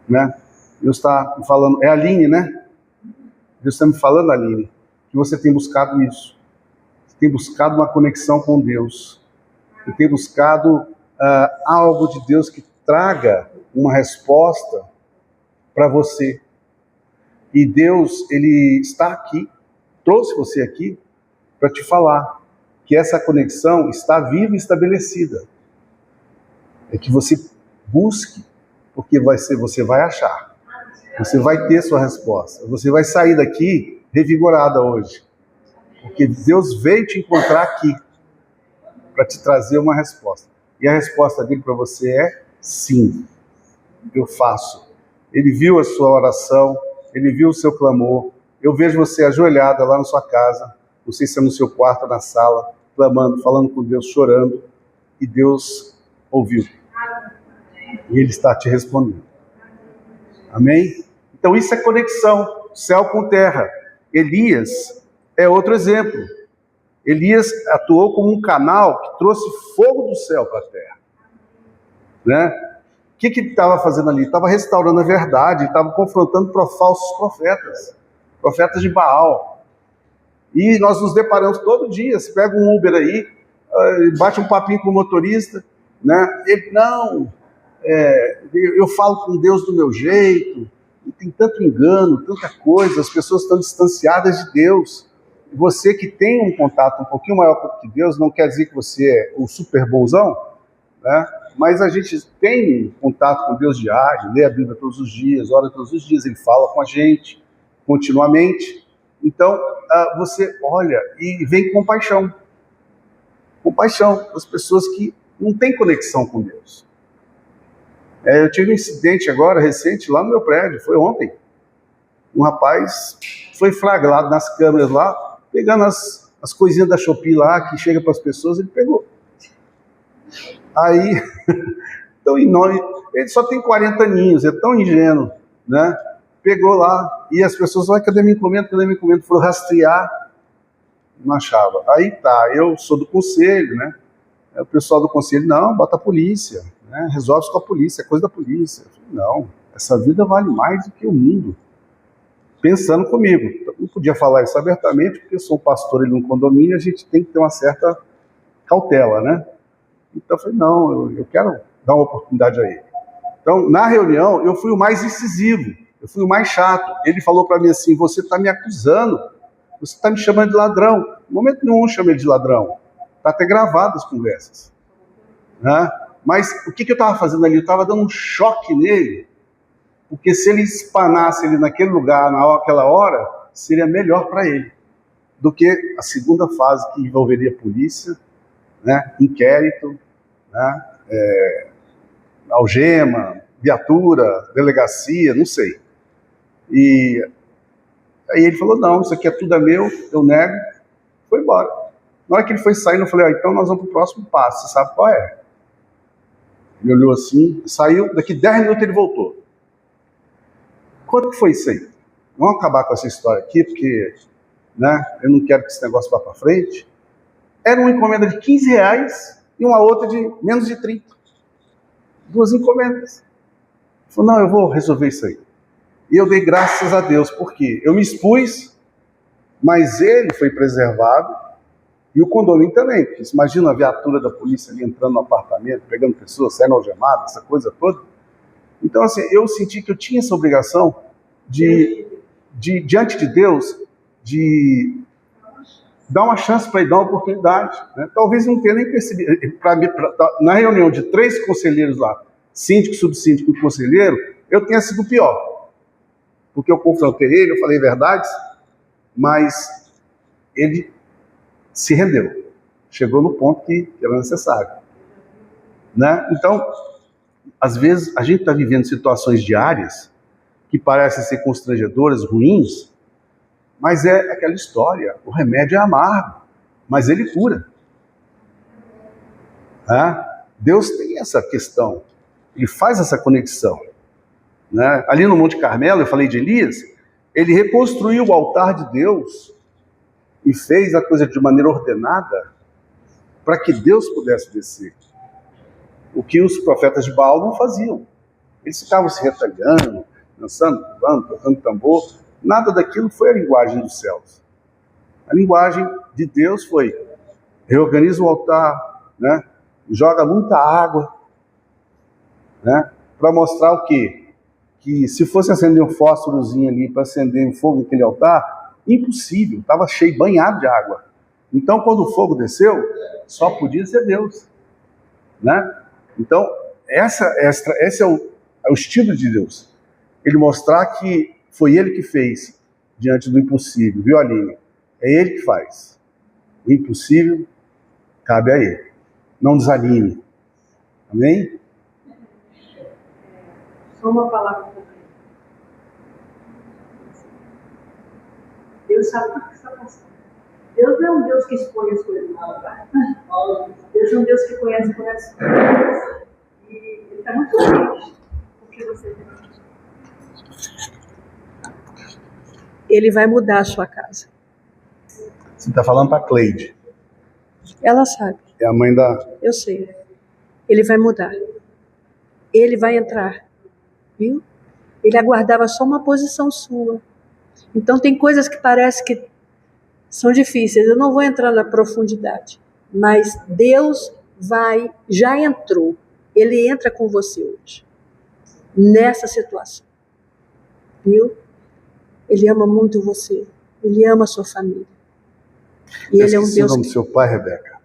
né? Deus está me falando, é a Aline, né? Deus está me falando, Aline, que você tem buscado isso. Você tem buscado uma conexão com Deus. Você tem buscado algo de Deus que traga uma resposta para você. E Deus, Ele está aqui, trouxe você aqui para te falar que essa conexão está viva e estabelecida. É que você busque, porque você vai achar. Você vai ter sua resposta. Você vai sair daqui revigorada hoje. Porque Deus veio te encontrar aqui para te trazer uma resposta. E a resposta dele para você é sim, eu faço. Ele viu a sua oração, ele viu o seu clamor. Eu vejo você ajoelhada lá na sua casa, não sei se é no seu quarto ou na sala, clamando, falando com Deus, chorando, e Deus ouviu. E Ele está te respondendo. Amém? Então isso é conexão, céu com terra. Elias é outro exemplo. Elias atuou como um canal que trouxe fogo do céu para a terra. Né? O que ele estava fazendo ali? Estava restaurando a verdade, estava confrontando falsos profetas de Baal. E nós nos deparamos todo dia. Você pega um Uber aí, bate um papinho com o motorista, né? Ele, não, eu falo com Deus do meu jeito, e tem tanto engano, tanta coisa, as pessoas estão distanciadas de Deus. Você que tem um contato um pouquinho maior que Deus, não quer dizer que você é o super bonzão, né? Mas a gente tem contato com Deus diário, lê a Bíblia todos os dias, ora todos os dias, Ele fala com a gente continuamente. Então, você olha e vem com compaixão. Compaixão das pessoas que não têm conexão com Deus. Eu tive um incidente agora, recente, lá no meu prédio, foi ontem. Um rapaz foi flagrado nas câmeras lá, pegando as coisinhas da Shopee lá, que chega para as pessoas, ele pegou. Aí, então, ele só tem 40 aninhos, é tão ingênuo, né? Pegou lá, e as pessoas, cadê minha encomenda, cadê minha encomenda? Foram rastrear, não achava. Aí tá, eu sou do conselho, né? O pessoal do conselho, não, bota a polícia, né? Resolve isso com a polícia, é coisa da polícia. Eu falei, não, essa vida vale mais do que o mundo. Pensando comigo, eu não podia falar isso abertamente, porque eu sou um pastor ali num condomínio, a gente tem que ter uma certa cautela, né? Então eu falei, não, eu quero dar uma oportunidade a ele. Então, na reunião, eu fui o mais incisivo, eu fui o mais chato. Ele falou para mim assim, você está me acusando, você está me chamando de ladrão. No momento nenhum eu chamei ele de ladrão. Está até gravado as conversas. Né? Mas o que eu estava fazendo ali? Eu estava dando um choque nele, porque se ele espanasse ele naquele lugar, naquela hora, seria melhor para ele do que a segunda fase, que envolveria polícia, né, inquérito, né, algema, viatura, delegacia, não sei. E aí ele falou, não, isso aqui é tudo meu, eu nego, foi embora. Na hora que ele foi saindo, eu falei, então nós vamos para o próximo passo, você sabe qual é? Ele olhou assim, saiu, daqui 10 minutos ele voltou. Quanto que foi isso aí? Vamos acabar com essa história aqui, porque eu não quero que esse negócio vá para frente. Era uma encomenda de R$15 e uma outra de menos de 30. 2 encomendas. Ele falou, não, eu vou resolver isso aí. E eu dei graças a Deus, porque eu me expus, mas ele foi preservado e o condomínio também. Porque imagina a viatura da polícia ali entrando no apartamento, pegando pessoas, saindo algemadas, essa coisa toda. Então, assim, eu senti que eu tinha essa obrigação de diante de Deus, de dar uma chance para ele, dar uma oportunidade. Né? Talvez não tenha nem percebido. Na reunião de 3 conselheiros lá, síndico, subsíndico e conselheiro, eu tenha sido o pior. Porque eu confrontei ele, eu falei verdades, mas ele se rendeu. Chegou no ponto que era necessário. Né? Então, às vezes, a gente está vivendo situações diárias que parecem ser constrangedoras, ruins, mas é aquela história, o remédio é amargo, mas ele cura. Deus tem essa questão, ele faz essa conexão. Né? Ali no Monte Carmelo, eu falei de Elias, ele reconstruiu o altar de Deus e fez a coisa de maneira ordenada para que Deus pudesse descer. O que os profetas de Baal não faziam. Eles ficavam se retalhando, dançando, pulando, tocando tambor. Nada daquilo foi a linguagem dos céus. A linguagem de Deus foi: reorganiza o altar, né? Joga muita água, né? Para mostrar o quê? Que se fosse acender um fósforozinho ali para acender um fogo naquele altar, impossível, estava cheio, banhado de água. Então, quando o fogo desceu, só podia ser Deus. Né? Então, esse é o estilo de Deus. Ele mostrar que foi Ele que fez diante do impossível, viu, Aline? É Ele que faz. O impossível cabe a Ele. Não desanime. Amém? Só uma palavra também. Deus sabe tudo o que está passando. Deus não é um Deus que expõe as coisas, não, tá? Deus é um Deus que conhece o coração. E Ele está muito feliz com o que você fez. Ele vai mudar a sua casa. Você está falando para a Cleide. Ela sabe. É a mãe da... Eu sei. Ele vai mudar. Ele vai entrar. Viu? Ele aguardava só uma posição sua. Então tem coisas que parece que são difíceis. Eu não vou entrar na profundidade. Mas Deus já entrou. Ele entra com você hoje. Nessa situação. Viu? Ele ama muito você. Ele ama a sua família. E Ele é um Deus o nome do seu pai, Rebeca?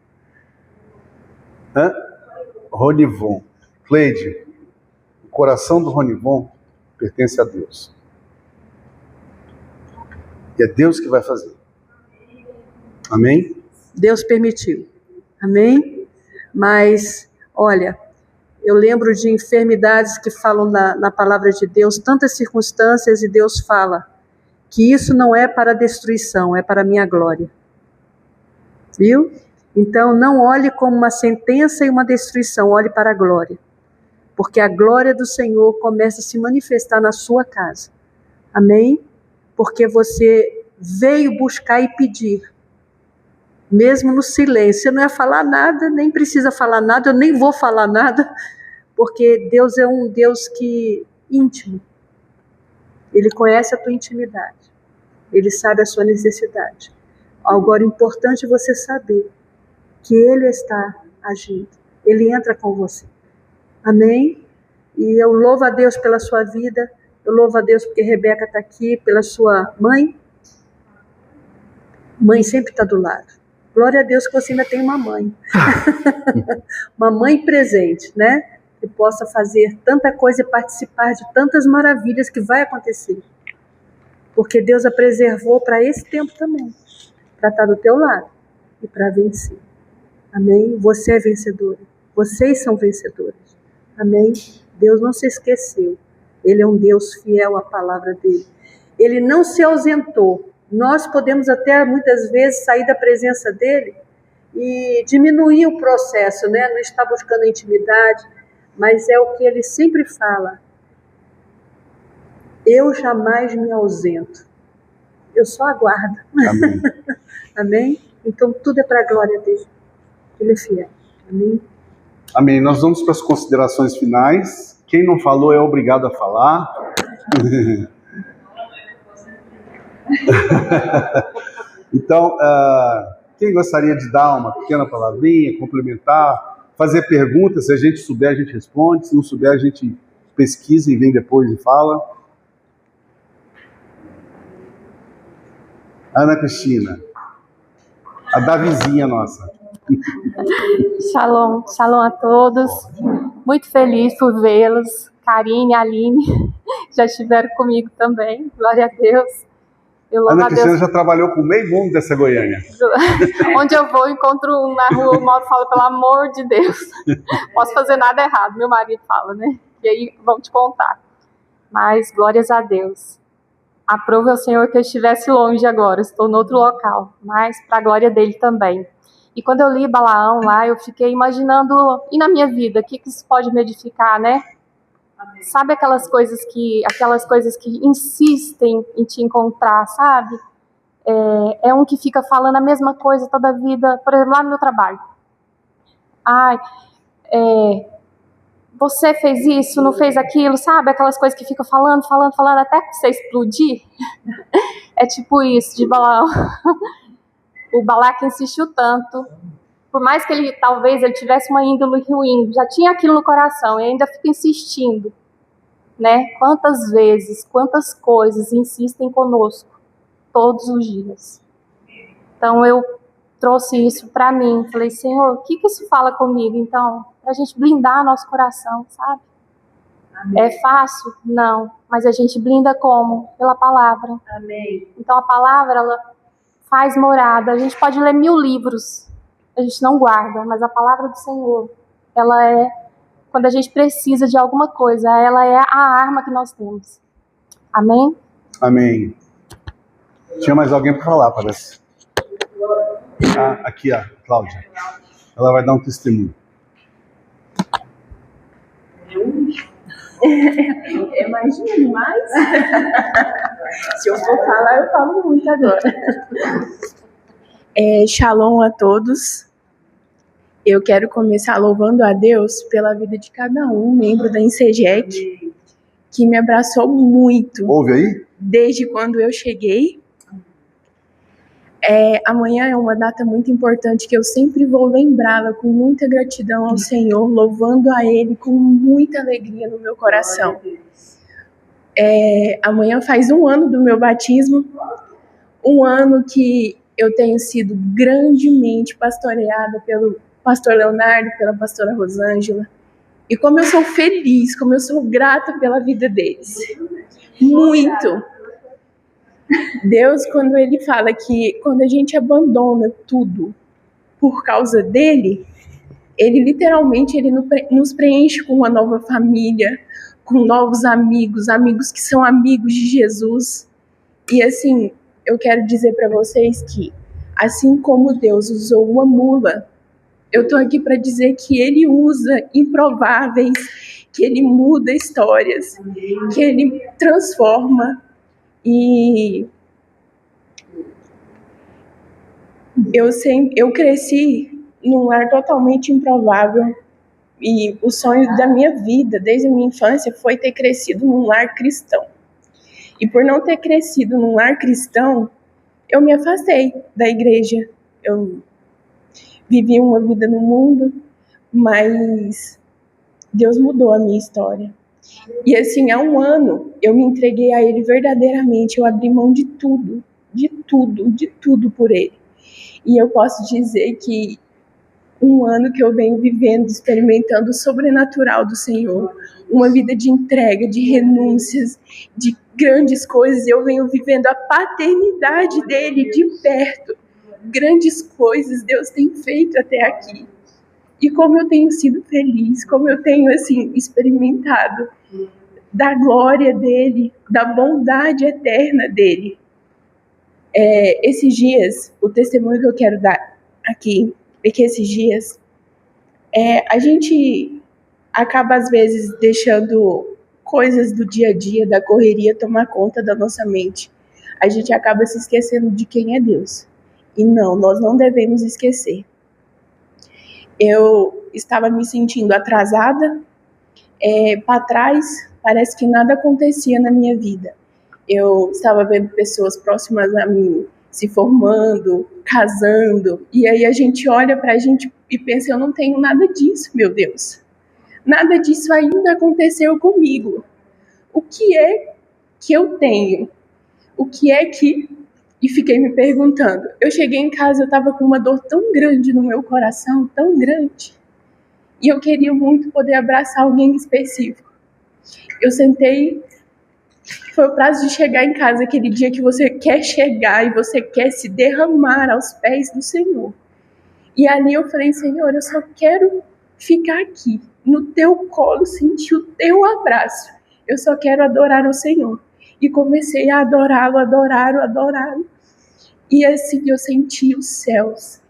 Ronivon. Cleide, o coração do Ronivon pertence a Deus. E é Deus que vai fazer. Amém? Deus permitiu. Amém? Mas, olha, eu lembro de enfermidades que falam na palavra de Deus, tantas circunstâncias, e Deus fala que isso não é para destruição, é para a minha glória. Viu? Então, não olhe como uma sentença e uma destruição, olhe para a glória. Porque a glória do Senhor começa a se manifestar na sua casa. Amém? Porque você veio buscar e pedir. Mesmo no silêncio. Você não ia falar nada, nem precisa falar nada, eu nem vou falar nada, porque Deus é um Deus íntimo. Ele conhece a tua intimidade. Ele sabe a sua necessidade. Agora, é importante você saber que Ele está agindo. Ele entra com você. Amém? E eu louvo a Deus pela sua vida. Eu louvo a Deus porque Rebeca está aqui, pela sua mãe. Mãe sempre está do lado. Glória a Deus que você ainda tem uma mãe. Uma mãe presente, né? Que possa fazer tanta coisa e participar de tantas maravilhas que vai acontecer. Porque Deus a preservou para esse tempo também. Para estar do teu lado e para vencer. Amém? Você é vencedora. Vocês são vencedores. Amém? Deus não se esqueceu. Ele é um Deus fiel à palavra dele. Ele não se ausentou. Nós podemos até muitas vezes sair da presença dele e diminuir o processo, né? Não está buscando intimidade, mas é o que ele sempre fala. Eu jamais me ausento. Eu só aguardo. Amém. Amém? Então tudo é para a glória dele. Ele é fiel. Amém? Amém. Nós vamos para as considerações finais. Quem não falou é obrigado a falar. Então, quem gostaria de dar uma pequena palavrinha, complementar, fazer perguntas, se a gente souber, a gente responde, se não souber, a gente pesquisa e vem depois e fala. Ana Cristina, a da vizinha nossa. Shalom, shalom a todos. Muito feliz por vê-los. Karine e Aline já estiveram comigo também. Glória a Deus. Ana Cristina já trabalhou com meio mundo dessa Goiânia. Onde eu vou, encontro um na rua, o Mauro fala, pelo amor de Deus, posso fazer nada errado. Meu marido fala, né? E aí vão te contar. Mas glórias a Deus. Aprove ao Senhor que eu estivesse longe agora, estou em outro local, mas para a glória dele também. E quando eu li Balaão lá, eu fiquei imaginando, e na minha vida, o que isso pode me edificar, né? Sabe aquelas coisas que insistem em te encontrar, sabe? É um que fica falando a mesma coisa toda a vida, por exemplo, lá no meu trabalho. Você fez isso, não fez aquilo, sabe? Aquelas coisas que fica falando até você explodir. É tipo isso, de Balaão. O Balaque insistiu tanto, por mais que talvez ele tivesse uma índole ruim, já tinha aquilo no coração e ainda fica insistindo, né? Quantas vezes, quantas coisas insistem conosco todos os dias. Então eu trouxe isso para mim, falei, Senhor, o que isso fala comigo então? Para a gente blindar nosso coração, sabe? Amém. É fácil? Não, mas a gente blinda como? Pela palavra. Amém. Então a palavra, ela faz morada. A gente pode ler 1000 livros, a gente não guarda, mas a palavra do Senhor, ela é, quando a gente precisa de alguma coisa, ela é a arma que nós temos. Amém? Amém. Tinha mais alguém para falar, parece. Aqui, a Cláudia. Ela vai dar um testemunho. Imagina mais. Se eu for falar, eu falo muito agora. Shalom a todos. Eu quero começar louvando a Deus pela vida de cada membro da INSEGEC, que me abraçou muito. Ouve aí? Desde quando eu cheguei. Amanhã é uma data muito importante que eu sempre vou lembrá-la com muita gratidão ao Senhor, louvando a Ele com muita alegria no meu coração. Amanhã faz 1 ano do meu batismo, 1 ano que eu tenho sido grandemente pastoreada pelo pastor Leonardo, pela pastora Rosângela, e como eu sou feliz, como eu sou grata pela vida deles. Muito! Deus, quando Ele fala que quando a gente abandona tudo por causa dEle, Ele literalmente nos preenche com uma nova família, com novos amigos, amigos que são amigos de Jesus. E assim, eu quero dizer para vocês que, assim como Deus usou uma mula, eu estou aqui para dizer que Ele usa improváveis, que Ele muda histórias, que Ele transforma. E eu cresci num lar totalmente improvável, e o sonho da minha vida, desde a minha infância, foi ter crescido num lar cristão. E por não ter crescido num lar cristão, eu me afastei da igreja. Eu vivi uma vida no mundo, mas Deus mudou a minha história. E assim, há 1 ano, eu me entreguei a Ele verdadeiramente, eu abri mão de tudo por Ele. E eu posso dizer que 1 ano que eu venho vivendo, experimentando o sobrenatural do Senhor, uma vida de entrega, de renúncias, de grandes coisas, eu venho vivendo a paternidade dEle de perto. Grandes coisas Deus tem feito até aqui. E como eu tenho sido feliz, como eu tenho experimentado da glória dEle, da bondade eterna dEle. Esses dias, o testemunho que eu quero dar aqui é que esses dias a gente acaba, às vezes, deixando coisas do dia a dia, da correria, tomar conta da nossa mente. A gente acaba se esquecendo de quem é Deus. E não, nós não devemos esquecer. Eu estava me sentindo atrasada, para trás, parece que nada acontecia na minha vida. Eu estava vendo pessoas próximas a mim se formando, casando, e aí a gente olha pra gente e pensa, eu não tenho nada disso, meu Deus. Nada disso ainda aconteceu comigo. O que é que eu tenho? O que é que... E fiquei me perguntando. Eu cheguei em casa, eu estava com uma dor tão grande no meu coração, tão grande, e eu queria muito poder abraçar alguém específico. Eu sentei, foi o prazo de chegar em casa, aquele dia que você quer chegar e você quer se derramar aos pés do Senhor. E ali eu falei, Senhor, eu só quero ficar aqui, no teu colo, sentir o teu abraço. Eu só quero adorar o Senhor. E comecei a adorá-lo, adorá-lo, adorá-lo. E assim eu senti os céus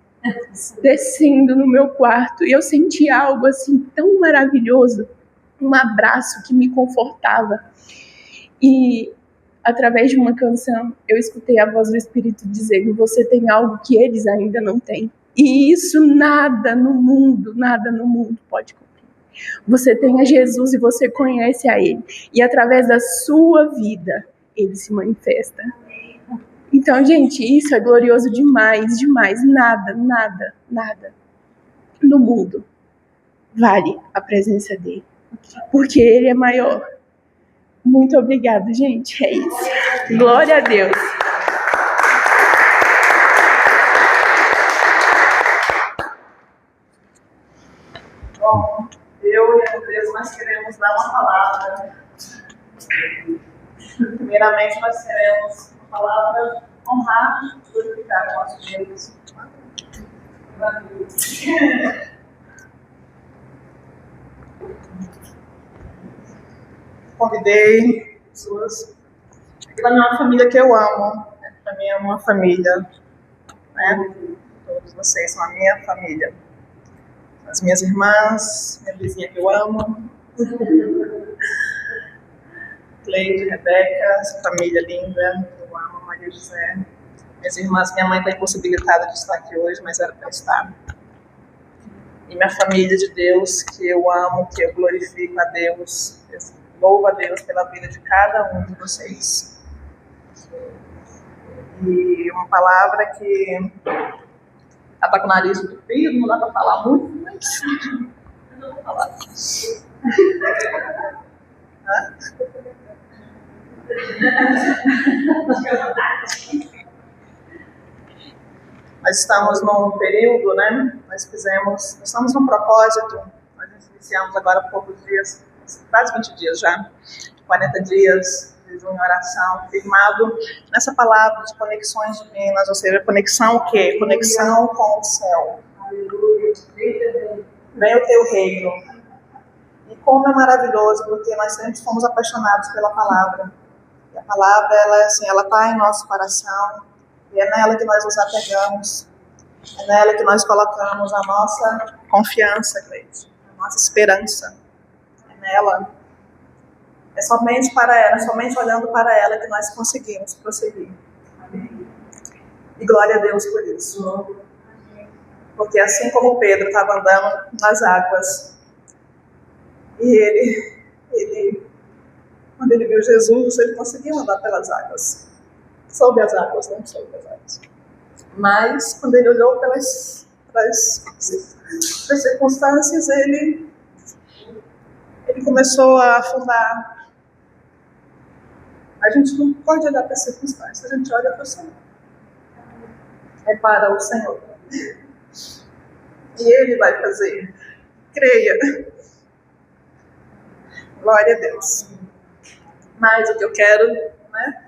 descendo no meu quarto. E eu senti algo assim tão maravilhoso, um abraço que me confortava. E através de uma canção, eu escutei a voz do Espírito dizendo, você tem algo que eles ainda não têm. E isso nada no mundo pode cumprir. Você tem a Jesus e você conhece a Ele. E através da sua vida, Ele se manifesta. Então, gente, isso é glorioso demais, demais. Nada no mundo vale a presença dEle. Porque Ele é maior. Muito obrigada, gente. É isso. Glória a Deus. Bom, eu e a Andresa, nós queremos dar uma palavra. Primeiramente, nós queremos uma palavra honrar e glorificar o nosso Deus. Convidei pessoas da minha família que eu amo. Para mim é uma família, né? Todos vocês são a minha família. As minhas irmãs, minha vizinha que eu amo, Cleide, Rebeca, essa família linda, eu amo, Maria José. Minhas irmãs, minha mãe está impossibilitada de estar aqui hoje, mas era para estar. E minha família de Deus, que eu amo, que eu glorifico a Deus, eu louvo a Deus pela vida de cada um de vocês. E uma palavra que ela está com o nariz entupido, não dá para falar muito, mas eu vou falar. Nós estamos num período, né? Nós estamos num propósito, nós iniciamos agora há poucos dias, quase 20 dias já, 40 dias de jejum e oração, firmado nessa palavra de conexões divinas, ou seja, conexão o quê? Conexão com o céu. Vem o teu reino. E como é maravilhoso, porque nós sempre fomos apaixonados pela palavra. E a palavra, ela está em nosso coração, e é nela que nós nos apegamos, é nela que nós colocamos a nossa confiança, Cleide, a nossa esperança. É nela. É somente para ela, somente olhando para ela que nós conseguimos prosseguir. Amém. E glória a Deus por isso. Porque assim como Pedro estava andando nas águas, e ele, quando ele viu Jesus, ele conseguiu andar pelas águas. Sob as águas, não sob as águas. Mas, quando ele olhou para as circunstâncias, ele começou a afundar. A gente não pode olhar para as circunstâncias, a gente olha para o Senhor. É para o Senhor. E Ele vai fazer. Creia. Glória a Deus. Mas o que eu quero, né?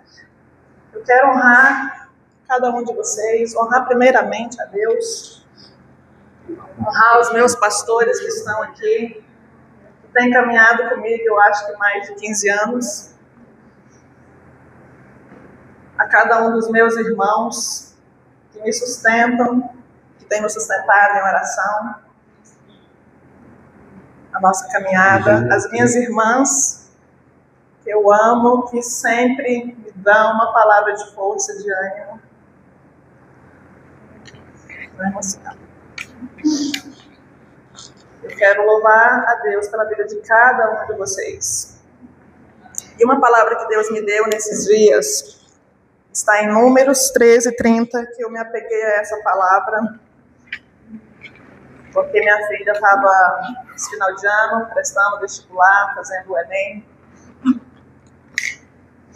Eu quero honrar cada um de vocês, honrar primeiramente a Deus, honrar os meus pastores que estão aqui, que têm caminhado comigo, eu acho que mais de 15 anos, a cada um dos meus irmãos que me sustentam, que que tem nos sustentado em oração, a nossa caminhada, as minhas irmãs, que eu amo, que sempre me dão uma palavra de força, de ânimo. Vai emocionar. Eu quero louvar a Deus pela vida de cada um de vocês. E uma palavra que Deus me deu nesses dias está em Números 13:30, que eu me apeguei a essa palavra, porque minha filha estava nesse final de ano, prestando vestibular, fazendo o Enem.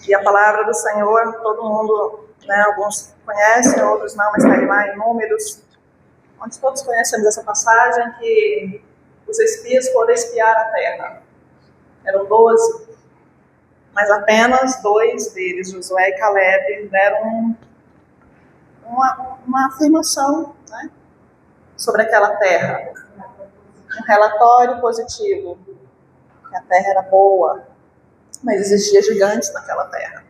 E a palavra do Senhor, todo mundo, né, alguns conhecem, outros não, mas está aí lá em Números, onde todos conhecemos essa passagem, que os espias foram espiar a terra. Eram 12, mas apenas 2 deles, Josué e Caleb, deram uma afirmação, né, sobre aquela terra. Um relatório positivo, que a terra era boa, mas existiam gigantes naquela terra.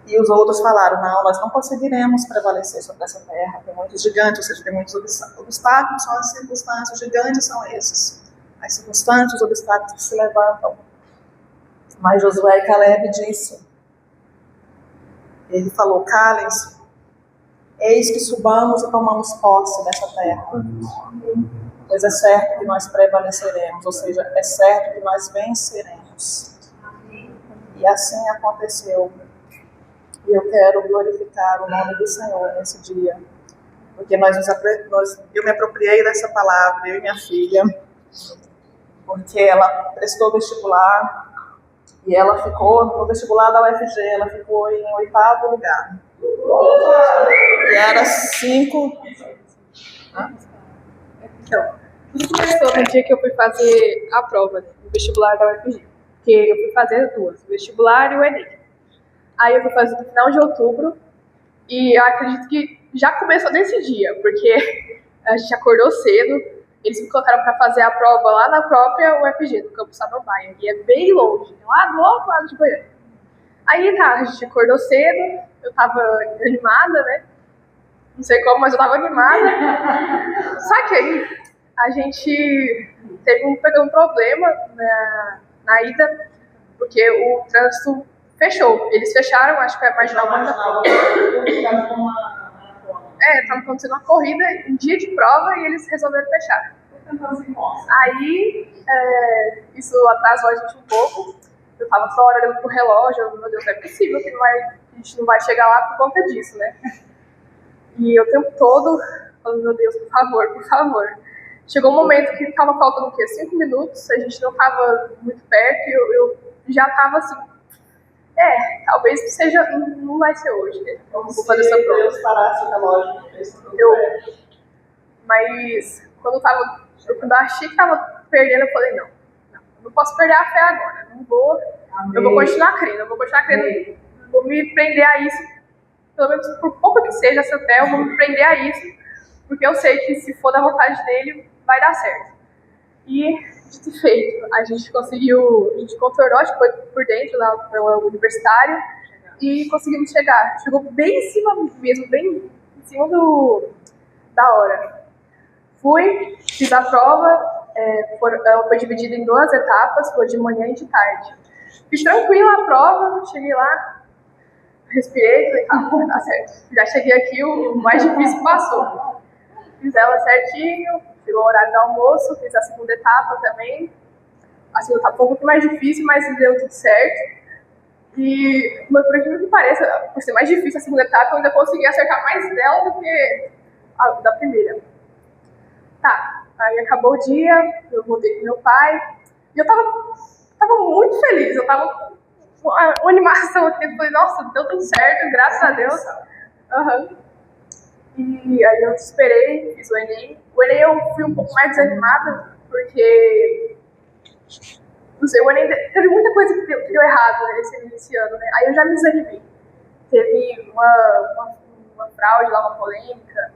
E os outros falaram, não, nós não conseguiremos prevalecer sobre essa terra, tem muitos gigantes, ou seja, tem muitos obstáculos, são as circunstâncias, os gigantes são esses. As circunstâncias, os obstáculos que se levantam. Mas Josué e Caleb disse, ele falou, calem-se, eis que subamos e tomamos posse dessa terra, pois é certo que nós prevaleceremos, ou seja, é certo que nós venceremos. E assim aconteceu. E eu quero glorificar o nome do Senhor nesse dia, porque eu me apropriei dessa palavra, eu e minha filha, porque ela prestou vestibular e ela ficou no vestibular da UFG, ela ficou em 8º lugar. E era 5. Então, tudo começou no dia que eu fui fazer a prova do vestibular da UFG, porque eu fui fazer as duas, o vestibular e o Enem. Aí eu fui fazer no final de outubro e eu acredito que já começou nesse dia, porque a gente acordou cedo, eles me colocaram para fazer a prova lá na própria UFG, no campus Samambaia, e é bem longe, lá do outro lado de Goiânia. Aí tá, a gente acordou cedo, eu tava animada, né? Não sei como, mas eu tava animada. Só que aí a gente teve um problema na ida, porque o trânsito fechou. Eles fecharam, acho que é a marginal da prova. Tava acontecendo uma corrida em dia de prova e eles resolveram fechar. Aí, isso atrasou a gente um pouco. Eu tava só olhando pro relógio, meu Deus, não é possível que a gente não vai chegar lá por conta disso, né? E o tempo todo, falando, meu Deus, por favor, por favor. Chegou um momento que tava faltando o quê? 5 minutos, a gente não tava muito perto e eu já tava assim, talvez seja, não vai ser hoje, né? Eu vou fazer essa prova. Deus parasse o relógio. Mas quando eu achei que tava perdendo, eu falei, não posso perder a fé agora, eu vou continuar crendo, vou me prender a isso, pelo menos por pouco que seja essa fé, eu vou me prender a isso, porque eu sei que se for da vontade dele, vai dar certo. E, dito e feito, a gente contornou, acho que foi por dentro, lá pelo universitário, e conseguimos chegar. Chegou bem em cima mesmo, bem em cima da hora. Fui, fiz a prova, ela foi dividida em 2 etapas, foi de manhã e de tarde. Fiz tranquila a prova, cheguei lá, respirei, falei, tá certo. Já cheguei aqui, o mais difícil passou. Fiz ela certinho, chegou o horário do almoço, fiz a segunda etapa também. A segunda etapa foi um pouco mais difícil, mas deu tudo certo. E, por incrível que pareça, por ser mais difícil a segunda etapa, eu ainda consegui acertar mais dela do que a da primeira. Tá, aí acabou o dia, eu voltei com meu pai, e eu tava muito feliz, eu tava com uma animação aqui, eu falei, nossa, deu tudo certo, graças a Deus. E aí eu esperei, fiz o Enem. O Enem eu fui um pouco mais desanimada, porque, não sei, o Enem teve muita coisa que deu errado nesse ano, né? Aí eu já me desanimei. Teve uma fraude lá, uma polêmica,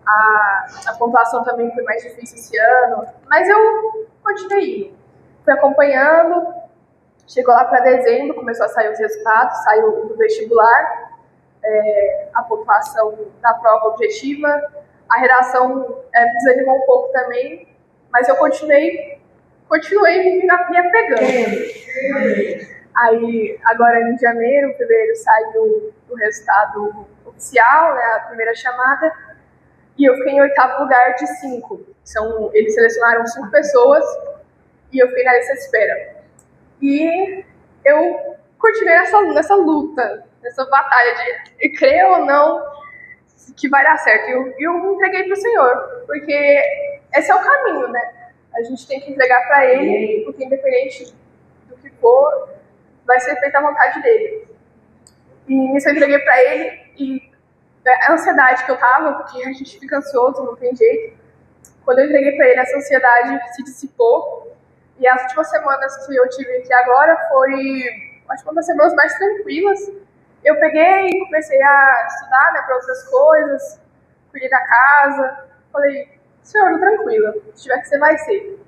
a pontuação também foi mais difícil esse ano, mas eu continuei indo. Fui acompanhando, chegou lá para dezembro, começou a sair os resultados, saiu do vestibular, a pontuação da prova objetiva. A redação me desanimou um pouco também, mas eu continuei me apegando. Aí, agora em fevereiro, saiu o resultado oficial, né, a primeira chamada, e eu fiquei em 8º lugar de 5. Eles selecionaram 5 pessoas e eu fiquei na lista de espera. E eu continuei nessa luta, nessa batalha de crer ou não que vai dar certo. E eu me entreguei para o Senhor, porque esse é o caminho, né? A gente tem que entregar para Ele, porque independente do que for, vai ser feita a vontade dele. E nisso eu entreguei para Ele, e a ansiedade que eu tava, porque a gente fica ansioso, não tem jeito. Quando eu entreguei para Ele, essa ansiedade se dissipou. E as últimas semanas que eu tive aqui agora acho que uma das semanas mais tranquilas. Eu peguei e comecei a estudar, né, para outras coisas, cuidei da casa. Falei, Senhor, tranquila, se tiver que ser, vai ser.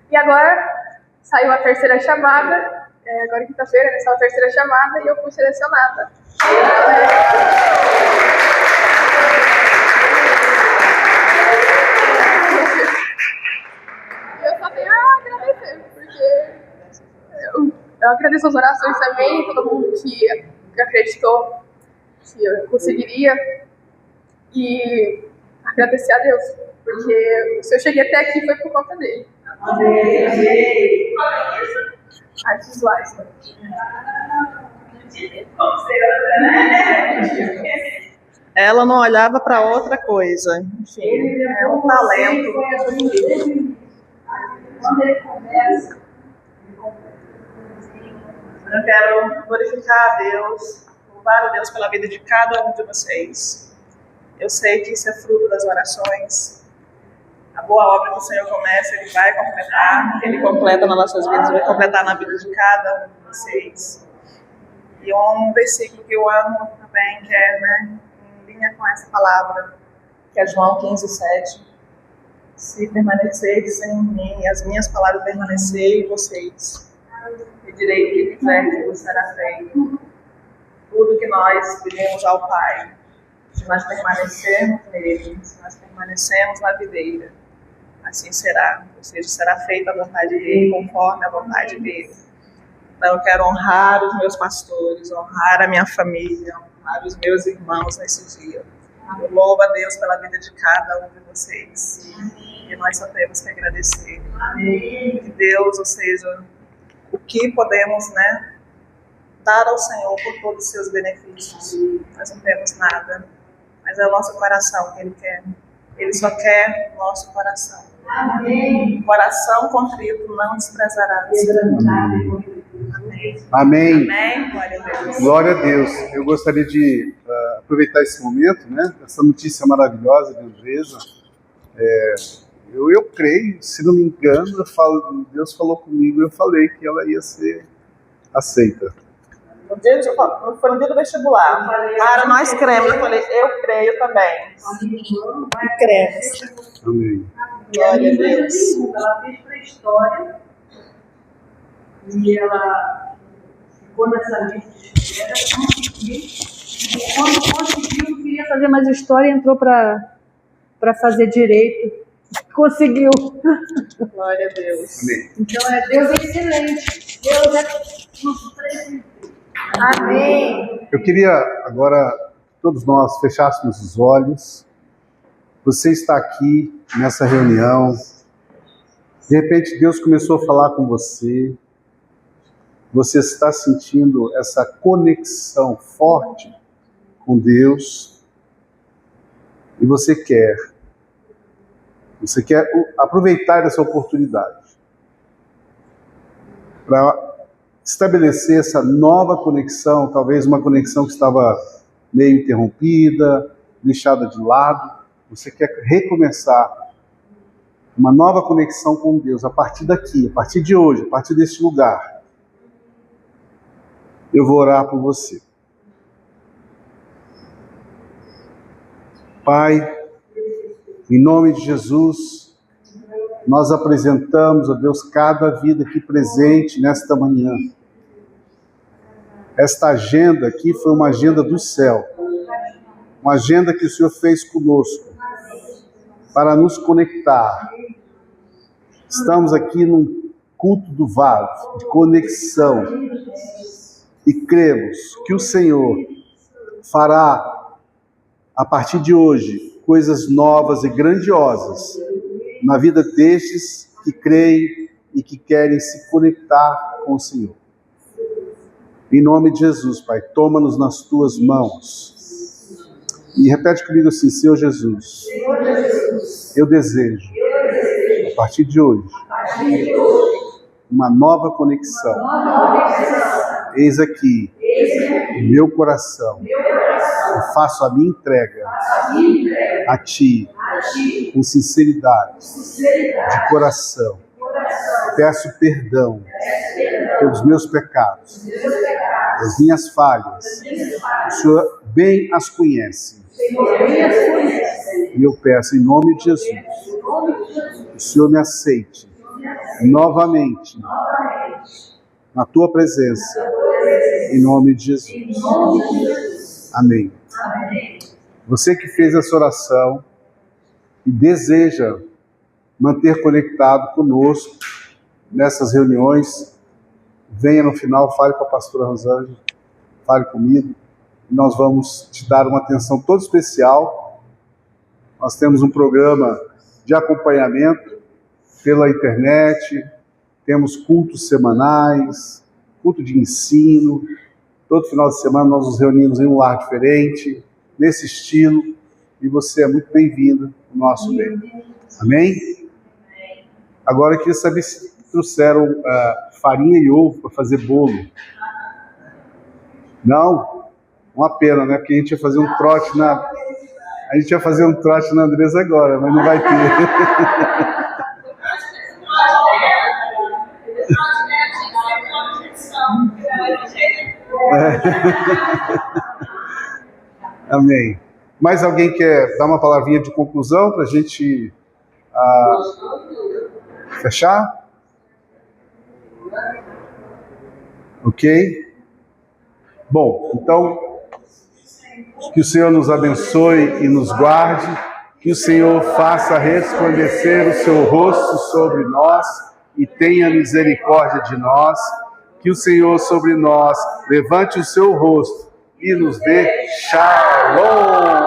E agora saiu a terceira chamada, agora quinta-feira, né, saiu a terceira chamada e eu fui selecionada. E eu só tenho a agradecer, porque eu agradeço as orações também, todo mundo que acreditou que eu conseguiria, e agradecer a Deus, porque se eu cheguei até aqui foi por conta dele. Amém. Artes visuais. Ela não olhava para outra coisa. Enfim, é um talento. Quando ele começa, Eu quero glorificar a Deus, louvar a Deus pela vida de cada um de vocês. Eu sei que isso é fruto das orações. A boa obra que o Senhor começa, Ele vai completar. Ele completa nas nossas vidas, vai completar na vida de cada um de vocês. E um versículo que eu amo também, que é, né, em linha com essa palavra, que é João 15:7. Se permanecerdes em mim, as minhas palavras permanecerem em vocês, pedirei o que quiser que vos será feito. Tudo que nós pedimos ao Pai, se nós permanecermos nele, se nós permanecemos na videira, assim será. Ou seja, será feita a vontade dele, conforme a vontade dele. Então eu quero honrar os meus pastores, honrar a minha família, honrar os meus irmãos nesse dia. Eu louvo a Deus pela vida de cada um de vocês. E nós só temos que agradecer. Que Deus, ou seja, o que podemos, né, dar ao Senhor por todos os seus benefícios. Nós não temos nada, mas é o nosso coração que Ele quer. Ele só quer o nosso coração. Amém. Coração contrito não desprezará. Amém. Amém. Amém. Glória a Deus. Glória a Deus. Eu gostaria de aproveitar esse momento, né? Essa notícia maravilhosa de Andresa. Eu creio, se não me engano, Deus falou comigo, eu falei que ela ia ser aceita. Foi no dia do vestibular. Cara, nós cremos. Eu falei, eu creio também. E cremos. Amém. Glória a Deus. Ela fez pré-história e ela ficou nessa lista de espera, conseguiu. E quando conseguiu, não queria fazer mais história, entrou para fazer direito. Conseguiu. Glória a Deus. Amém. Então, Deus é excelente. Deus é nosso presente. Amém. Eu queria agora que todos nós fechássemos os olhos. Você está aqui nessa reunião. De repente Deus começou a falar com você. Você está sentindo essa conexão forte com Deus. E você quer aproveitar essa oportunidade para estabelecer essa nova conexão, talvez uma conexão que estava meio interrompida, deixada de lado. Você quer recomeçar uma nova conexão com Deus a partir daqui, a partir de hoje, a partir deste lugar. Eu vou orar por você. Pai, em nome de Jesus, nós apresentamos, ó Deus, cada vida aqui presente nesta manhã. Esta agenda aqui foi uma agenda do céu. uma agenda que o Senhor fez conosco para nos conectar. Estamos aqui num culto do vale, de conexão, e cremos que o Senhor fará, a partir de hoje, coisas novas e grandiosas na vida destes que creem e que querem se conectar com o Senhor. Em nome de Jesus, Pai, toma-nos nas tuas mãos. E repete comigo assim: Senhor Jesus, eu desejo, a partir de hoje, uma nova conexão. Eis aqui o meu coração. Eu faço a minha entrega a Ti, com sinceridade, de coração. Peço perdão pelos meus pecados, as minhas falhas. O Senhor bem as conhece. E eu peço em nome de Jesus que o Senhor me aceite novamente na Tua presença, em nome de Jesus. Amém. Você que fez essa oração e deseja manter conectado conosco nessas reuniões, venha no final, fale com a pastora Rosângela, fale comigo, e nós vamos te dar uma atenção toda especial. Nós temos um programa de acompanhamento pela internet, temos cultos semanais, culto de ensino. Todo final de semana nós nos reunimos em um lar diferente, nesse estilo, e você é muito bem-vindo no nosso meio. Amém? Agora eu queria saber se trouxeram farinha e ovo para fazer bolo. Não? Uma pena, né? Porque a gente ia fazer um trote na Andresa agora, mas não vai ter. Amém. Mais alguém quer dar uma palavrinha de conclusão para a gente fechar? Ok? Bom, então, que o Senhor nos abençoe e nos guarde, que o Senhor faça resplandecer o seu rosto sobre nós e tenha misericórdia de nós, que o Senhor sobre nós levante o seu rosto e nos dê shalom.